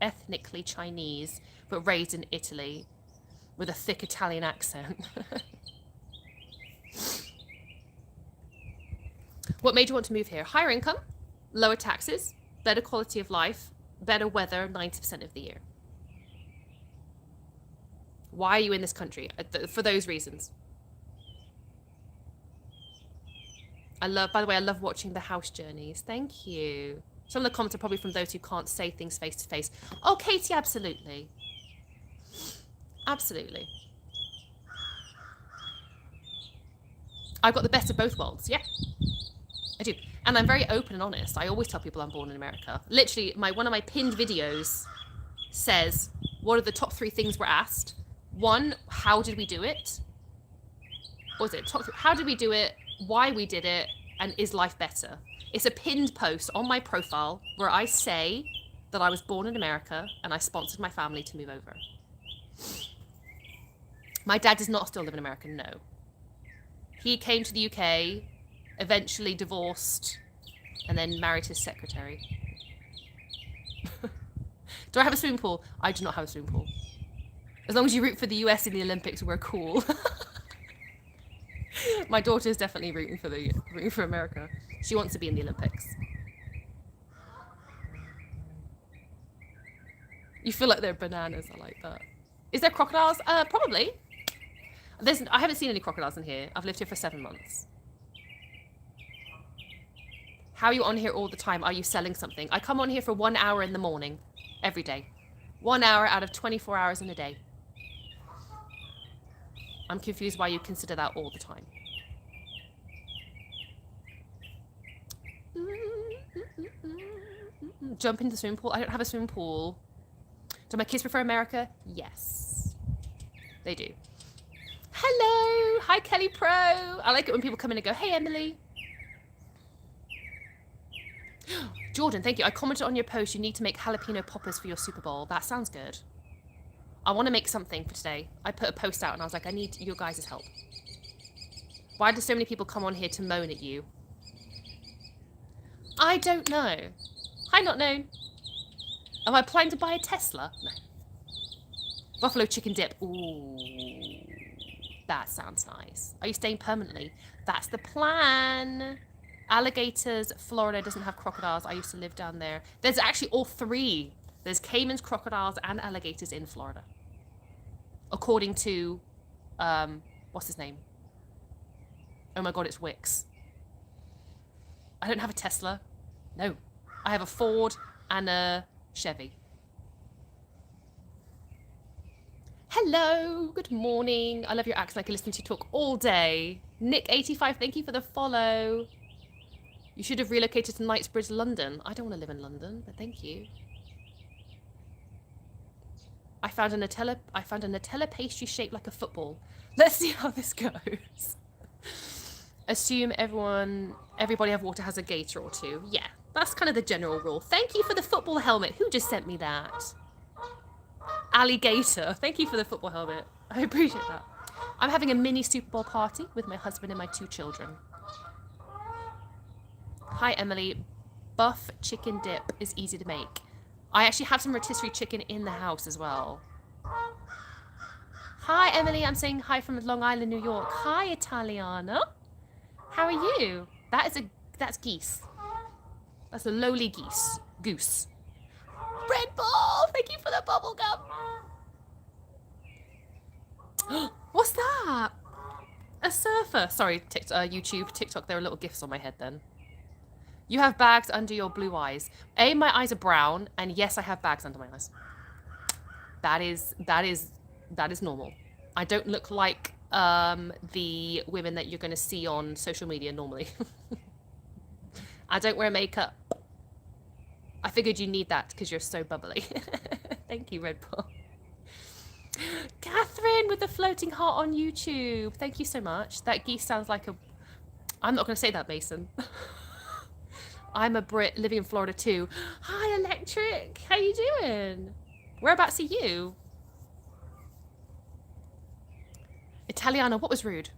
S1: ethnically Chinese, but raised in Italy with a thick Italian accent. What made you want to move here? Higher income, lower taxes, better quality of life, better weather 90% of the year. Why are you in this country? For those reasons. By the way, I love watching the house journeys. Thank you. Some of the comments are probably from those who can't say things face to face. Oh, Katie, absolutely. Absolutely. I've got the best of both worlds. Yeah, I do. And I'm very open and honest. I always tell people I'm born in America. Literally, one of my pinned videos says, what are the top 3 things we're asked? 1, how did we do it? What was it? How did we do it? Why we did it? And is life better? It's a pinned post on my profile where I say that I was born in America and I sponsored my family to move over. My dad does not still live in America, no. He came to the UK, eventually divorced, and then married his secretary. Do I have a swimming pool? I do not have a swimming pool. As long as you root for the US in the Olympics, we're cool. My daughter is definitely rooting for America. She wants to be in the Olympics. You feel like they're bananas. I like that. Is there crocodiles? Probably. I haven't seen any crocodiles in here. I've lived here for 7 months. How are you on here all the time? Are you selling something? I come on here for 1 hour in the morning, every day. 1 hour out of 24 hours in a day. I'm confused why you consider that all the time. Jump into the swimming pool. I don't have a swimming pool. Do my kids prefer America? Yes. They do. Hello. Hi, Kelly Pro. I like it when people come in and go, hey, Emily. Jordan, thank you. I commented on your post. You need to make jalapeno poppers for your Super Bowl. That sounds good. I want to make something for today. I put a post out and I was like, I need your guys' help. Why do so many people come on here to moan at you? I don't know. Hi, not known. Am I planning to buy a Tesla? No. Buffalo chicken dip. Ooh. That sounds nice. Are you staying permanently? That's the plan. Alligators. Florida doesn't have crocodiles. I used to live down there. There's actually all three. There's caimans, crocodiles, and alligators in Florida. According to, what's his name? Oh my God, it's Wix. I don't have a Tesla. No. I have a Ford and a Chevy. Hello, good morning. I love your accent. I can listen to you talk all day. Nick85, thank you for the follow. You should have relocated to Knightsbridge, London. I don't want to live in London, but thank you. I found a Nutella pastry shaped like a football. Let's see how this goes. Assume everybody have water has a gator or two. Yeah, that's kind of the general rule. Thank you for the football helmet. Who just sent me that? Alligator. Thank you for the football helmet. I appreciate that. I'm having a mini Super Bowl party with my husband and my 2 children. Hi, Emily. Buff chicken dip is easy to make. I actually have some rotisserie chicken in the house as well. Hi, Emily. I'm saying hi from Long Island, New York. Hi, Italiana. How are you? That's geese. That's a lowly goose. Red Bull, thank you for the bubble gum. What's that? A surfer. Sorry, YouTube, TikTok, there are little gifs on my head then. You have bags under your blue eyes. My eyes are brown, and yes, I have bags under my eyes. That is normal. I don't look like the women that you're going to see on social media normally. I don't wear makeup. I figured you need that because you're so bubbly. Thank you, Red Bull. Catherine with the floating heart on YouTube. Thank you so much. That geese sounds like a... I'm not going to say that, Mason. I'm a Brit living in Florida too. Hi, Electric. How you doing? Whereabouts are you? Italiana, what was rude?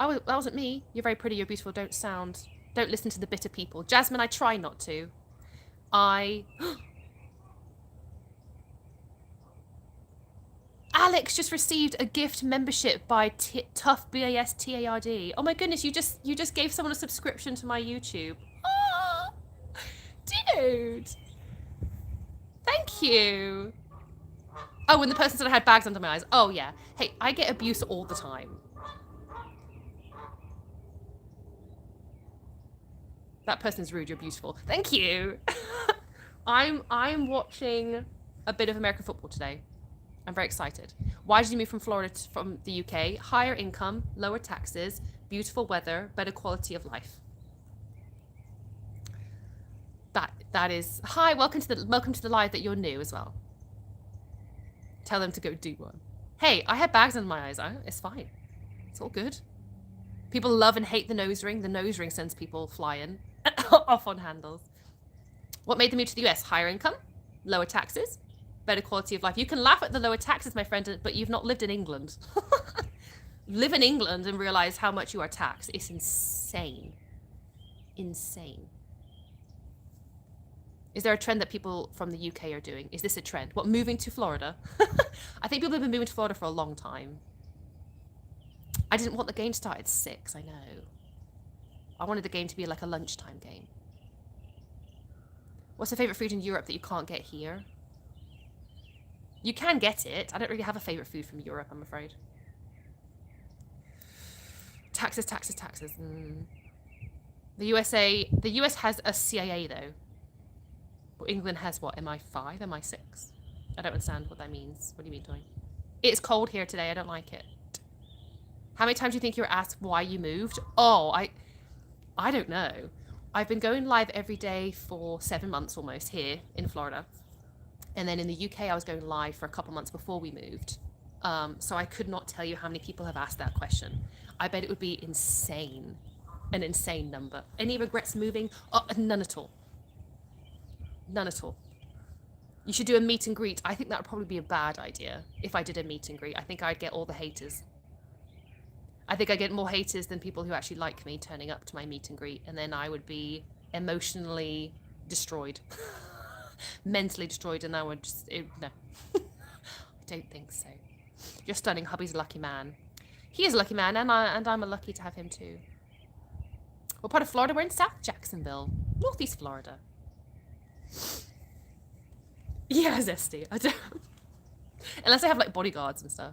S1: That wasn't me. You're very pretty. You're beautiful. Don't listen to the bitter people. Jasmine, I try not to. Alex just received a gift membership by Tough BAS TARD. Oh my goodness, you just gave someone a subscription to my YouTube. Oh, dude. Thank you. Oh, and the person said I had bags under my eyes. Oh yeah. Hey, I get abuse all the time. That person's rude, you're beautiful. Thank you. I'm watching a bit of American football today. I'm very excited. Why did you move from Florida from the UK? Higher income, lower taxes, beautiful weather, better quality of life. That is... Hi, welcome to the live that you're new as well. Tell them to go do one. Hey, I had bags under my eyes. It's fine. It's all good. People love and hate the nose ring. The nose ring sends people flying off on handles. What made the move to the US? Higher income, lower taxes, better quality of life. You can laugh at the lower taxes, my friend, but you've not lived in England. Live in England and realize how much you are taxed. It's insane. Insane. Is there a trend that people from the UK are doing? Is this a trend? What, moving to Florida? I think people have been moving to Florida for a long time. I didn't want the game to start at 6, I know. I wanted the game to be like a lunchtime game. What's your favorite food in Europe that you can't get here? You can get it. I don't really have a favorite food from Europe, I'm afraid. Taxes. The US has a CIA though. Well, England has what? MI5, MI6? I don't understand what that means. What do you mean, Toy? It's cold here today. I don't like it. How many times do you think you were asked why you moved? Oh, I don't know. I've been going live every day for 7 months almost here in Florida. And then in the UK, I was going live for a couple months before we moved. So I could not tell you how many people have asked that question. I bet it would be insane. An insane number. Any regrets moving? Oh, none at all. None at all. You should do a meet and greet. I think that would probably be a bad idea if I did a meet and greet. I think I'd get all the haters. I think I get more haters than people who actually like me turning up to my meet and greet, and then I would be emotionally destroyed, mentally destroyed, and I would just, no. I don't think so. You're stunning. Hubby's a lucky man. He is a lucky man, and I'm a lucky to have him too. What part of Florida? We're in South Jacksonville, Northeast Florida. Yeah, zesty. I don't. Unless I have like bodyguards and stuff.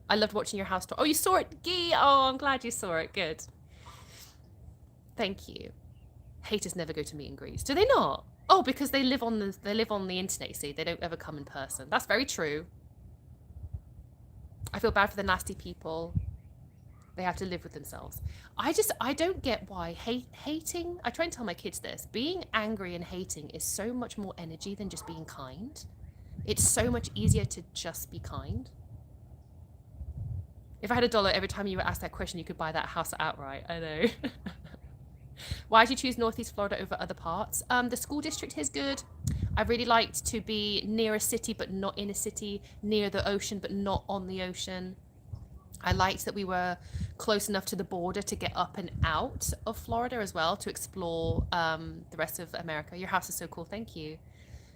S1: I loved watching your house tour. Oh, you saw it, Gee. Oh, I'm glad you saw it. Good. Thank you. Haters never go to meet and greets. Do they not? Oh, because they live on the internet, you see. They don't ever come in person. That's very true. I feel bad for the nasty people. They have to live with themselves. I don't get why hating, I try and tell my kids this, being angry and hating is so much more energy than just being kind. It's so much easier to just be kind. If I had $1 every time you were asked that question, you could buy that house outright. I know. Why did you choose Northeast Florida over other parts? The school district is good. I really liked to be near a city, but not in a city, near the ocean, but not on the ocean. I liked that we were close enough to the border to get up and out of Florida as well, to explore the rest of America. Your house is so cool. Thank you.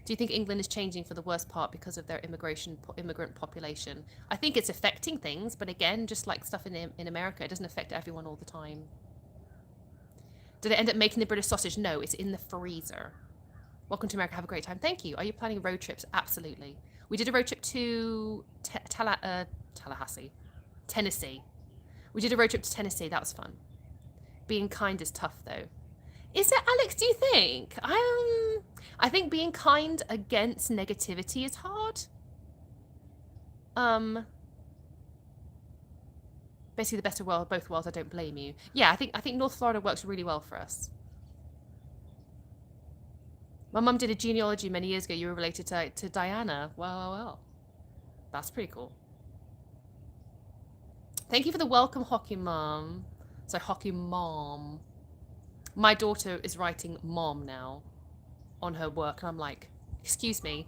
S1: Do you think England is changing for the worst part because of their immigrant population? I think it's affecting things, but again, just like stuff in America, it doesn't affect everyone all the time. Did they end up making the British sausage? No, it's in the freezer. Welcome to America. Have a great time. Thank you. Are you planning road trips? Absolutely. We did a road trip to Tallahassee, Tennessee. We did a road trip to Tennessee. That was fun. Being kind is tough, though. Is it, Alex, do you think? I think being kind against negativity is hard. Basically the best of both worlds. I don't blame you. Yeah, I think North Florida works really well for us. My mum did a genealogy many years ago. You were related to Diana. Well. That's pretty cool. Thank you for the welcome, Hockey Mom. So, Hockey Mom. My daughter is writing Mom now on her work, and I'm like, excuse me.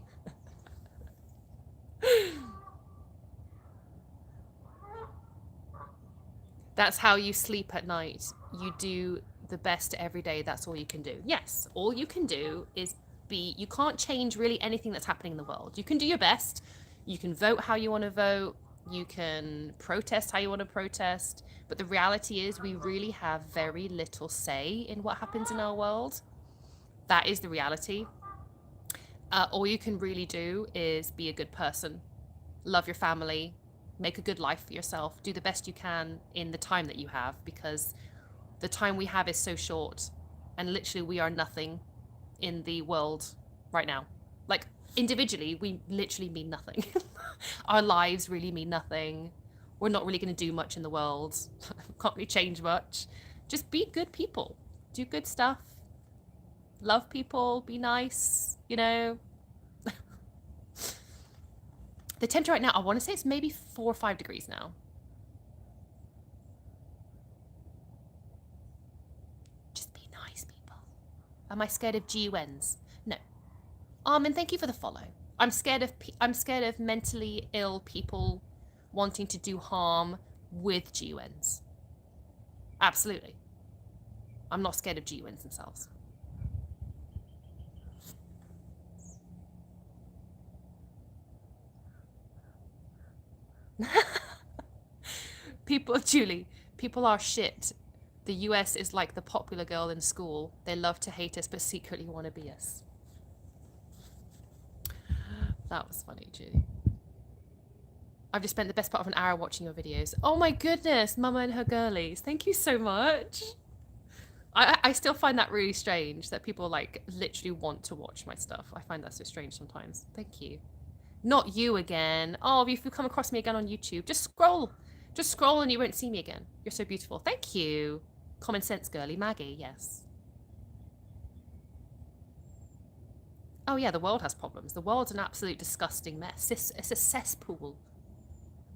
S1: That's how you sleep at night. You do the best every day. That's all you can do. Yes, all you can do is you can't change really anything that's happening in the world. You can do your best. You can vote how you want to vote. You can protest how you want to protest. But the reality is we really have very little say in what happens in our world. That is the reality. All you can really do is be a good person. Love your family. Make a good life for yourself. Do the best you can in the time that you have, because the time we have is so short, and literally we are nothing in the world right now. Like, individually, we literally mean nothing. Our lives really mean nothing. We're not really going to do much in the world. Can't really change much. Just be good people. Do good stuff. Love people. Be nice. You know. The temperature right now, I want to say it's maybe 4 or 5 degrees now. Just be nice, people. Am I scared of GUNs? No. And thank you for the follow. I'm scared of mentally ill people wanting to do harm with GUNs. Absolutely. I'm not scared of GUNs themselves. People are shit. The US is like the popular girl in school. They love to hate us, but secretly want to be us. That was funny, Julie. I've just spent the best part of an hour watching your videos. Oh my goodness, Mama and her girlies. Thank you so much. I still find that really strange that people like literally want to watch my stuff. I find that so strange sometimes. Thank you. Not you again. Oh, if you come across me again on YouTube, just scroll. Just scroll and you won't see me again. You're so beautiful. Thank you. Common sense girly. Maggie, yes. Oh yeah, the world has problems. The world's an absolute disgusting mess. It's a cesspool.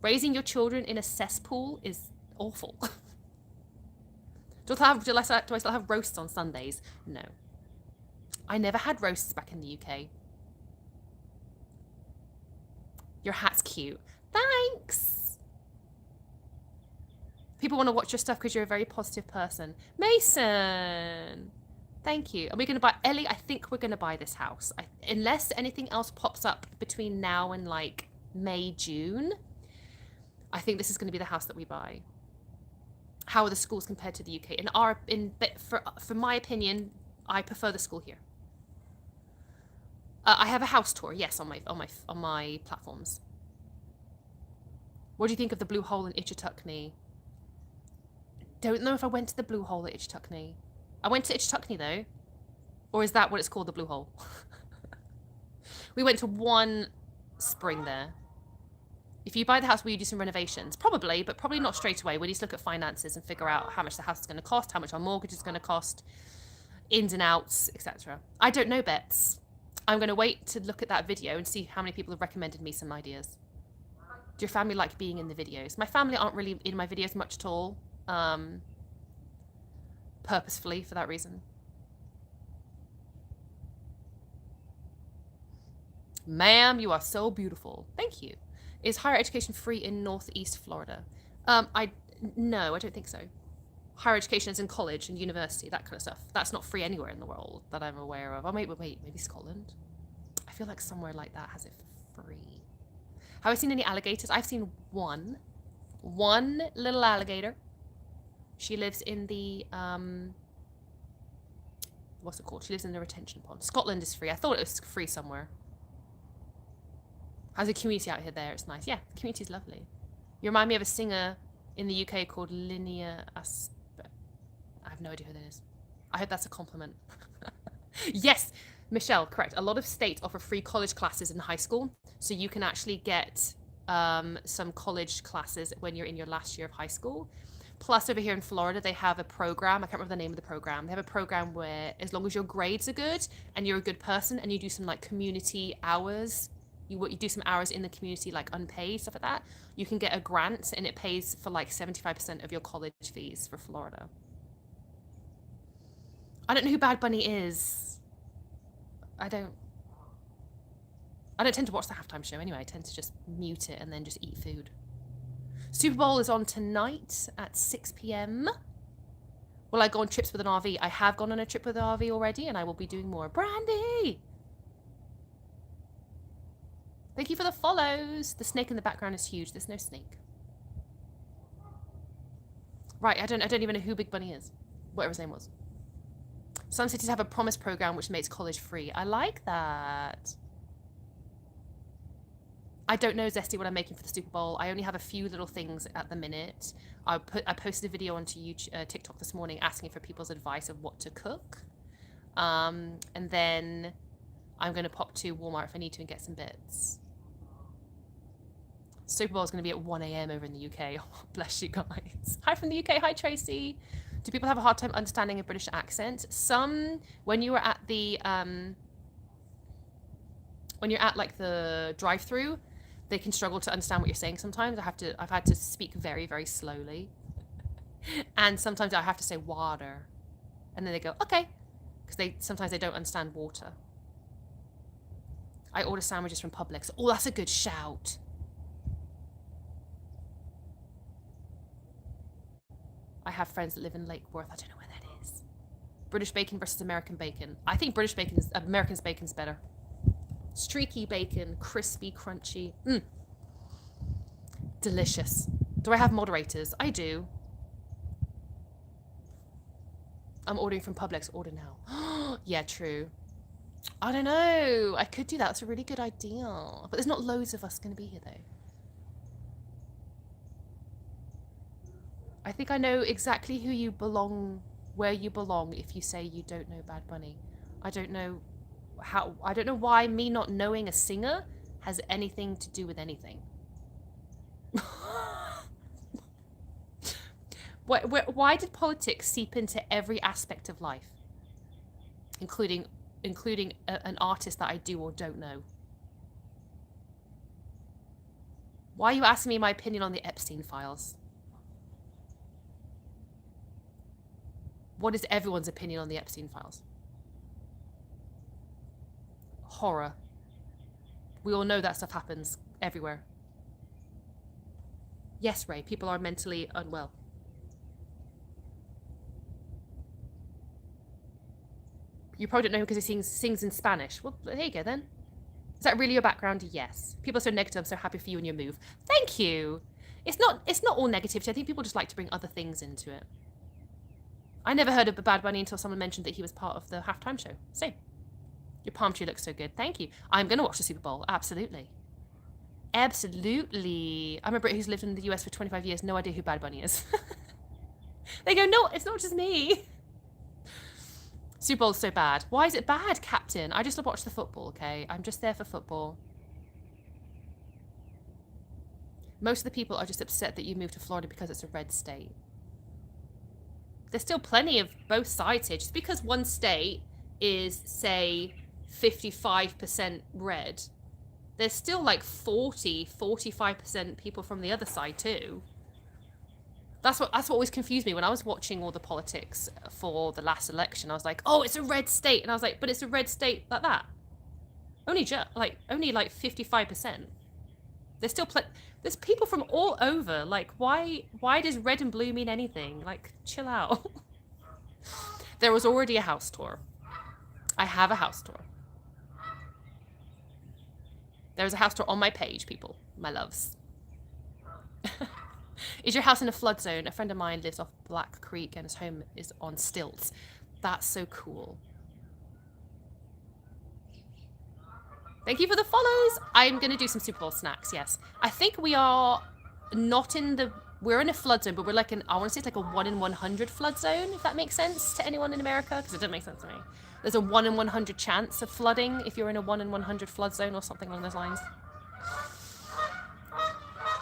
S1: Raising your children in a cesspool is awful. Do I still have roasts on Sundays? No. I never had roasts back in the UK. Your hat's cute. Thanks. People want to watch your stuff because you're a very positive person. Mason. Thank you. Are we going to buy... Ellie, I think we're going to buy this house. Unless anything else pops up between now and like May, June, I think this is going to be the house that we buy. How are the schools compared to the UK? For my opinion, I prefer the school here. I have a house tour, yes, on my platforms. What do you think of the blue hole in Ichituckney? Don't know if I went to the blue hole at Ichituckney. I went to Ichituckney though. Or is that what it's called, the blue hole? We went to one spring there. If you buy the house, will you do some renovations? Probably, but probably not straight away. We need to look at finances and figure out how much the house is going to cost, how much our mortgage is going to cost, ins and outs, etc. I don't know, Bets. I'm going to wait to look at that video and see how many people have recommended me some ideas. Do your family like being in the videos? My family aren't really in my videos much at all, purposefully for that reason. Ma'am, you are so beautiful. Thank you. Is higher education free in Northeast Florida? No, I don't think so. Higher education is in college and university, that kind of stuff. That's not free anywhere in the world that I'm aware of. Oh, maybe Scotland. I feel like somewhere like that has it for free. Have I seen any alligators? I've seen one little alligator. She lives in the, what's it called? She lives in the retention pond. Scotland is free. I thought it was free somewhere. How's the community out here there? It's nice. Yeah, the community's lovely. You remind me of a singer in the UK called Linnea Asp. I have no idea who that is. I hope that's a compliment. Yes, Michelle, correct. A lot of states offer free college classes in high school. So you can actually get some college classes when you're in your last year of high school. Plus over here in Florida, they have a program. I can't remember the name of the program. They have a program where as long as your grades are good and you're a good person and you do some like community hours, you do some hours in the community, like unpaid, stuff like that, you can get a grant and it pays for like 75% of your college fees for Florida. I don't know who Bad Bunny is. I don't tend to watch the halftime show anyway. I tend to just mute it and then just eat food. Super Bowl is on tonight at 6 p.m. Will I go on trips with an RV? I have gone on a trip with an RV already and I will be doing more. Brandy! Thank you for the follows. The snake in the background is huge. There's no snake. Right, I don't even know who Big Bunny is. Whatever his name was. Some cities have a promise program which makes college free. I like that. I don't know, Zesty, what I'm making for the Super Bowl. I only have a few little things at the minute. I posted a video onto YouTube, TikTok this morning asking for people's advice of what to cook. And then I'm going to pop to Walmart if I need to and get some bits. Super Bowl is going to be at 1 a.m. over in the UK. Oh, bless you guys. Hi from the UK. Hi, Tracy. Do people have a hard time understanding a British accent? Some, when you were at the, when you're at like the drive-through, they can struggle to understand what you're saying sometimes. I've had to speak very, very slowly. And sometimes I have to say water. And then they go, okay. Because sometimes they don't understand water. I order sandwiches from Publix. Oh, that's a good shout. I have friends that live in Lake Worth. I don't know where that is. British bacon versus American bacon. I think American's bacon's better. Streaky bacon, crispy, crunchy. Delicious. Do I have moderators? I do. I'm ordering from Publix. Order now. Yeah, true. I don't know. I could do that. It's a really good idea. But there's not loads of us going to be here, though. I think I know exactly who you belong, where you belong if you say you don't know Bad Bunny. I don't know I don't know why me not knowing a singer has anything to do with anything. Why did politics seep into every aspect of life, including an artist that I do or don't know? Why are you asking me my opinion on the Epstein files? What is everyone's opinion on the Epstein files? Horror. We all know that stuff happens everywhere. Yes, Ray, people are mentally unwell. You probably don't know him because he sings in Spanish. Well, there you go then. Is that really your background? Yes. People are so negative. I'm so happy for you and your move. Thank you. It's not all negativity. I think people just like to bring other things into it. I never heard of Bad Bunny until someone mentioned that he was part of the halftime show. Same. Your palm tree looks so good. Thank you. I'm going to watch the Super Bowl. Absolutely. Absolutely. I'm a Brit who's lived in the US for 25 years. No idea who Bad Bunny is. They go, no, it's not just me. Super Bowl's so bad. Why is it bad, Captain? I just watch the football, okay? I'm just there for football. Most of the people are just upset that you moved to Florida because it's a red state. There's still plenty of both sides here. Just because one state is, say, 55% red, there's still like 45% people from the other side too. That's what always confused me when I was watching all the politics for the last election. I was like, oh, it's a red state. And I was like, but it's a red state like that. Only like 55%. There's still there's people from all over. Like, why does red and blue mean anything? Like, chill out. There was already a house tour. I have a house tour. There's a house tour on my page, people. My loves. Is your house in a flood zone? A friend of mine lives off Black Creek and his home is on stilts. That's so cool. Thank you for the follows. I'm going to do some Super Bowl snacks, yes. I think we are not in the... We're in a flood zone, but we're like I want to say it's like a 1 in 100 flood zone, if that makes sense to anyone in America, because it doesn't make sense to me. There's a 1 in 100 chance of flooding if you're in a 1 in 100 flood zone or something along those lines.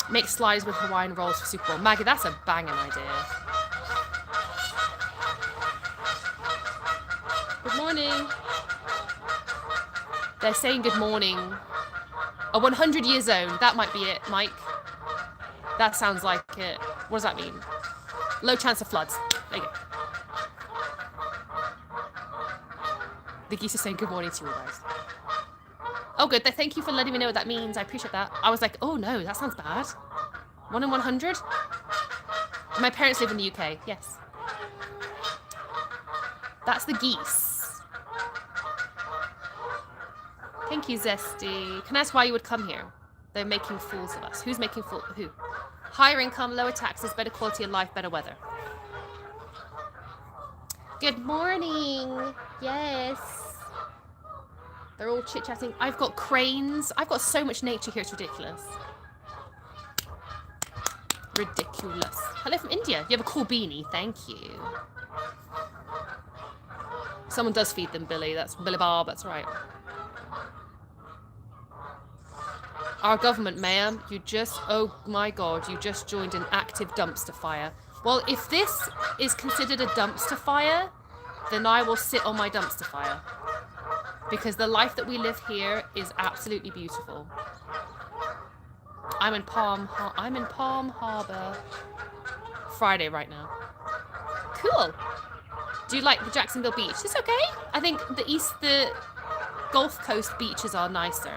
S1: Make sliders with Hawaiian rolls for Super Bowl. Maggie, that's a banging idea. Good morning. They're saying good morning. A 100-year zone. That might be it, Mike. That sounds like it. What does that mean? Low chance of floods. There you go. The geese are saying good morning to you guys. Oh, good. Thank you for letting me know what that means. I appreciate that. I was like, oh no, that sounds bad. 1 in 100? My parents live in the UK. Yes. That's the geese. Thank you, Zesty. Can I ask why you would come here? They're making fools of us. Who's making fools? Who? Higher income, lower taxes, better quality of life, better weather. Good morning. Yes. They're all chit-chatting. I've got cranes. I've got so much nature here, it's ridiculous. Ridiculous. Hello from India. You have a cool beanie. Thank you. Someone does feed them, Billy. That's Billy Bob. That's right. Our government, ma'am, oh my God, you just joined an active dumpster fire. Well, if this is considered a dumpster fire, then I will sit on my dumpster fire. Because the life that we live here is absolutely beautiful. I'm in Palm Harbor. Friday right now. Cool. Do you like the Jacksonville beach? It's okay. I think the Gulf Coast beaches are nicer.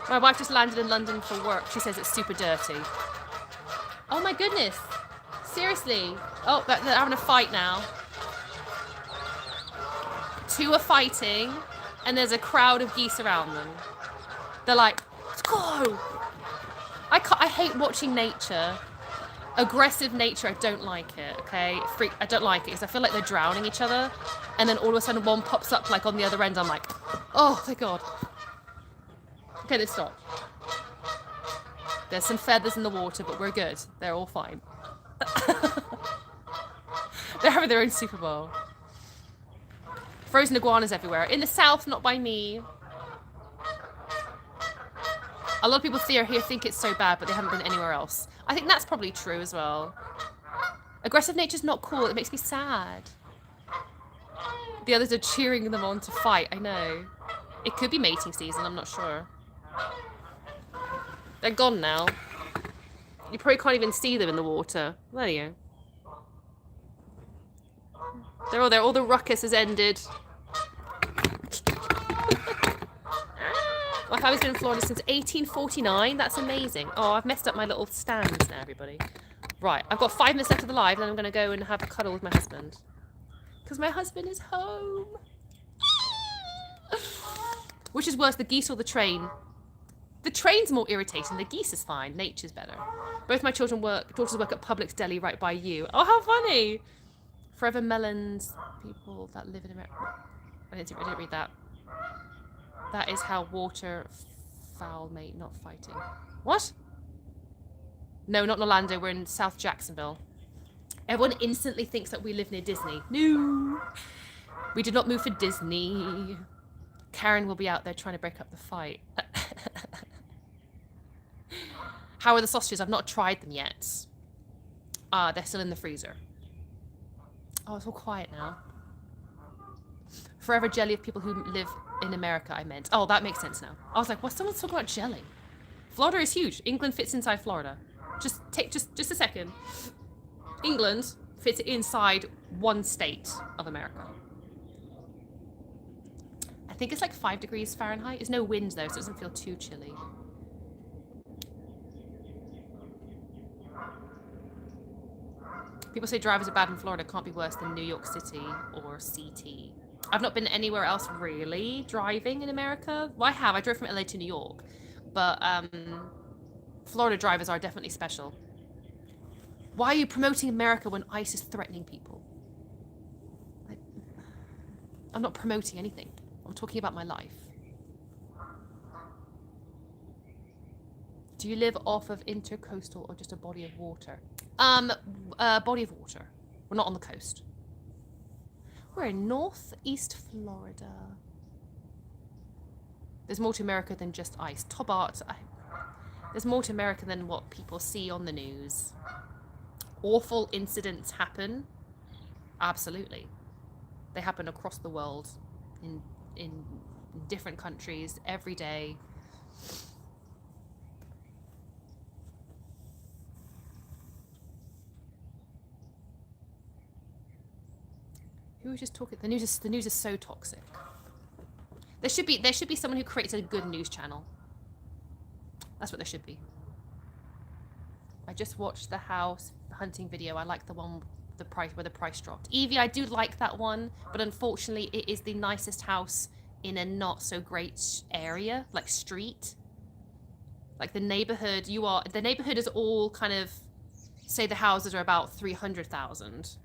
S1: My wife just landed in London for work. She says it's super dirty. Oh my goodness. Seriously. Oh, they're having a fight now. Two are fighting, and there's a crowd of geese around them. They're like, let's go. I hate watching nature. Aggressive nature, I don't like it, okay? I don't like it because I feel like they're drowning each other. And then all of a sudden one pops up like on the other end. I'm like, oh, thank God. Okay, let's stop. There's some feathers in the water, but we're good. They're all fine. They're having their own Super Bowl. Frozen iguanas everywhere. In the south, not by me. A lot of people here think it's so bad, but they haven't been anywhere else. I think that's probably true as well. Aggressive nature's not cool. It makes me sad. The others are cheering them on to fight. I know. It could be mating season. I'm not sure. They're gone now. You probably can't even see them in the water. There you go. They're all there. All the ruckus has ended. My family's been in Florida since 1849. That's amazing. Oh, I've messed up my little stands now, everybody. Right, I've got 5 minutes left of the live, and then I'm going to go and have a cuddle with my husband. Because my husband is home. Which is worse, the geese or the train? The train's more irritating. The geese is fine. Nature's better. Both my daughters work at Publix Deli right by you. Oh, how funny. Forever melons, people that live in America. I didn't read that. That is how waterfowl mate, not fighting. What? No, not in Orlando. We're in South Jacksonville. Everyone instantly thinks that we live near Disney. No. We did not move for Disney. Karen will be out there trying to break up the fight. How are the sausages? I've not tried them yet. They're still in the freezer. Oh, it's all quiet now. Forever jelly of people who live in America, I meant. Oh, that makes sense now. I was like, what? Someone's talking about jelly. Florida is huge. England fits inside Florida. Just a second. England fits inside one state of America. I think it's like 5 degrees Fahrenheit. There's no wind though, so it doesn't feel too chilly. People say drivers are bad in Florida. Can't be worse than New York City or CT. I've not been anywhere else really driving in America. Well, I have. I drove from LA to New York. But Florida drivers are definitely special. Why are you promoting America when ICE is threatening people? I'm not promoting anything. I'm talking about my life. Do you live off of intercoastal or just a body of water? Body of water. We're not on the coast. We're in northeast Florida. There's more to America than just ice. Top art. There's more to America than what people see on the news. Awful incidents happen. Absolutely. They happen across the world in different countries every day. Who was just talking? The news is so toxic. There should be someone who creates a good news channel. That's what there should be. I just watched the house hunting video. I like the one where the price dropped. Evie, I do like that one, but unfortunately it is the nicest house in a not so great area, like street. Like the neighborhood is all kind of, say the houses are about 300,000.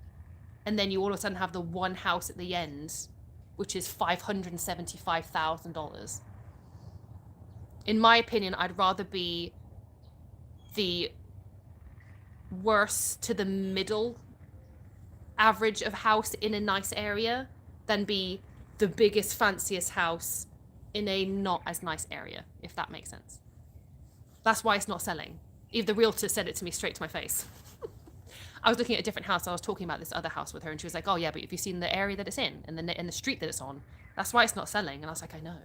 S1: And then you all of a sudden have the one house at the end, which is $575,000. In my opinion, I'd rather be the worst to the middle average of house in a nice area than be the biggest, fanciest house in a not as nice area, if that makes sense. That's why it's not selling. Even the realtor said it to me straight to my face. I was looking at a different house. I was talking about this other house with her, and she was like, "Oh yeah, but have you seen the area that it's in and the street that it's on? That's why it's not selling." And I was like, "I know,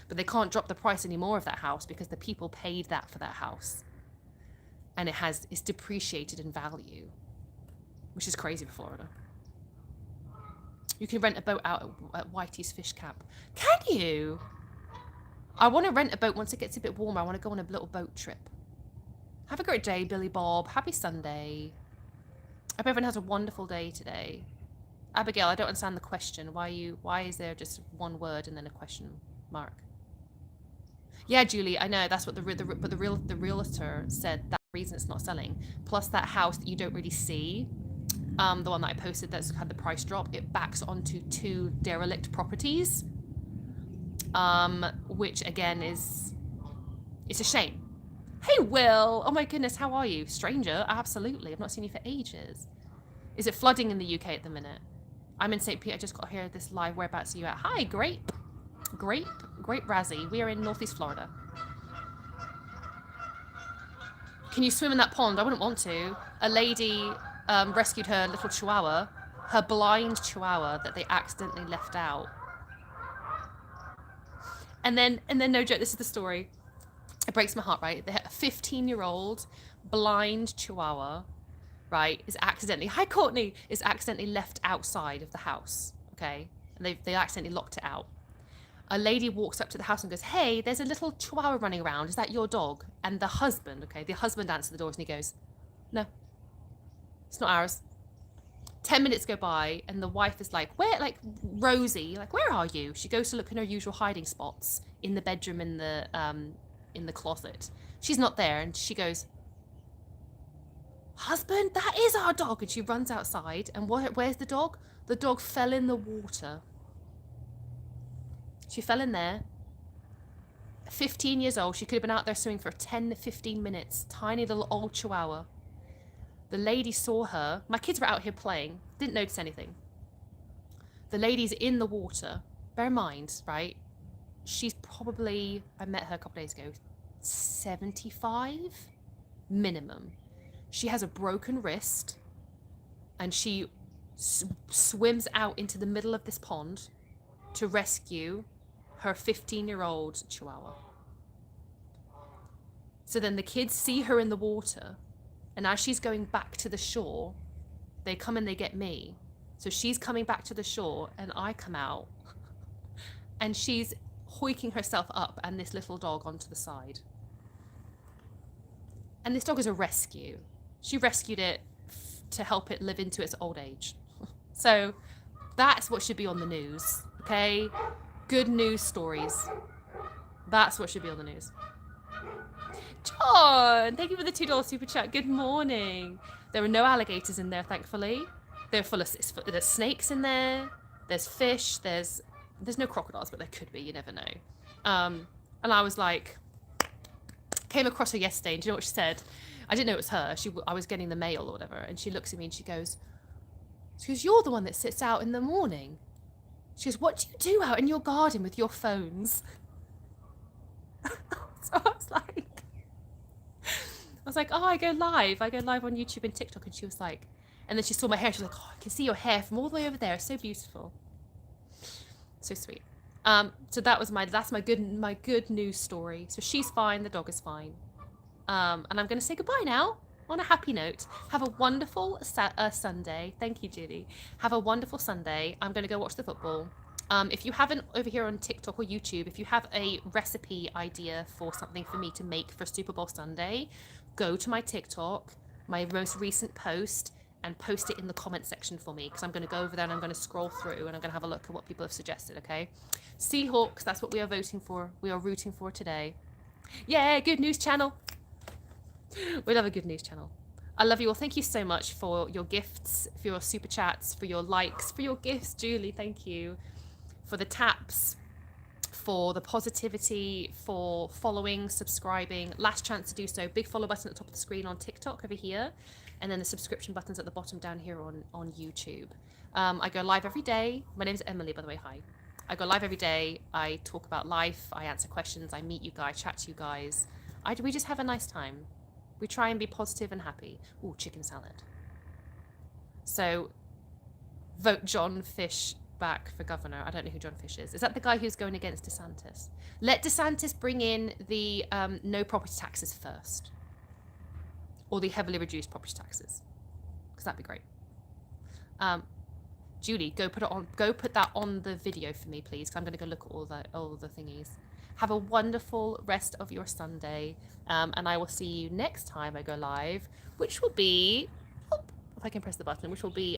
S1: but they can't drop the price anymore of that house because the people paid that for that house, and it's depreciated in value, which is crazy for Florida." You can rent a boat out at Whitey's Fish Camp. Can you? I want to rent a boat once it gets a bit warmer. I want to go on a little boat trip. Have a great day, Billy Bob. Happy Sunday. I hope everyone has a wonderful day today. Abigail, I don't understand the question. Why is there just one word and then a question mark? Yeah, Julie, I know that's what the realtor said. That reason it's not selling. Plus that house that you don't really see, the one that I posted that's had the price drop. It backs onto 2 derelict properties, which again is It's a shame. Hey, Will. Oh my goodness, how are you? Stranger? Absolutely. I've not seen you for ages. Is it flooding in the UK at the minute? I'm in St. Pete. I just got here this live. Whereabouts are you at? Hi, Grape. Grape Razzie. We are in Northeast Florida. Can you swim in that pond? I wouldn't want to. A lady rescued her little chihuahua, her blind chihuahua that they accidentally left out. And then no joke, this is the story. It breaks my heart, right? A 15-year-old blind chihuahua, right, is accidentally, hi Courtney, is accidentally left outside of the house, okay? And they accidentally locked it out. A lady walks up to the house and goes, hey, there's a little chihuahua running around. Is that your dog? And the husband answers the doors and he goes, no, it's not ours. 10 minutes go by and the wife is like, where, like, Rosie, like, where are you? She goes to look in her usual hiding spots in the bedroom, in the closet. She's not there, and she goes, husband, that is our dog. And she runs outside, and where's the dog? The dog fell in the water. She fell in there. 15 years old. She could have been out there swimming for 10 to 15 minutes. Tiny little old chihuahua. The lady saw her. My kids were out here playing. Didn't notice anything. The lady's in the water. Bear in mind, right? She's probably, I met her a couple days ago, 75 minimum. She has a broken wrist and she swims out into the middle of this pond to rescue her 15-year-old chihuahua. So then the kids see her in the water, and as she's going back to the shore, they come and they get me. So she's coming back to the shore and I come out and she's hoiking herself up and this little dog onto the side. And this dog is a rescue. She rescued it to help it live into its old age. So that's what should be on the news, okay? Good news stories. That's what should be on the news. John, thank you for the $2 super chat. Good morning. There are no alligators in there, thankfully. They're full of, there's snakes in there. There's fish. There's no crocodiles, but there could be. You never know. And I was like, came across her yesterday, and do you know what she said? I didn't know it was her. I was getting the mail or whatever, and she looks at me and she goes, you're the one that sits out in the morning. She goes, what do you do out in your garden with your phones? So I was like, oh, I go live on YouTube and TikTok. And she was like, and then she saw my hair. She was like, oh, I can see your hair from all the way over there. It's so beautiful. So sweet. So that's my good news story. So she's fine. The dog is fine. And I'm going to say goodbye now on a happy note. Have a wonderful Sunday. Thank you, Judy. Have a wonderful Sunday. I'm going to go watch the football. If you haven't, over here on TikTok or YouTube, if you have a recipe idea for something for me to make for Super Bowl Sunday, go to my TikTok, my most recent post, and post it in the comment section for me, because I'm going to go over there and I'm going to scroll through and I'm going to have a look at what people have suggested, okay? Seahawks, that's what we are voting for. We are rooting for today. Yeah, good news channel. We love a good news channel. I love you all. Thank you so much for your gifts, for your super chats, for your likes, for your gifts. Julie, thank you. For the taps, for the positivity, for following, subscribing. Last chance to do so. Big follow button at the top of the screen on TikTok over here. And then the subscription buttons at the bottom down here on YouTube. I go live every day. My name's Emily, by the way. Hi. I go live every day. I talk about life. I answer questions. I meet you guys, chat to you guys. We just have a nice time. We try and be positive and happy. Ooh, chicken salad. So, vote John Fish back for governor. I don't know who John Fish is. Is that the guy who's going against DeSantis? Let DeSantis bring in the no property taxes first. Or the heavily reduced property taxes. Because that'd be great. Julie, go put that on the video for me, please. Because I'm going to go look at all the thingies. Have a wonderful rest of your Sunday. And I will see you next time I go live, which will be, if I can press the button, which will be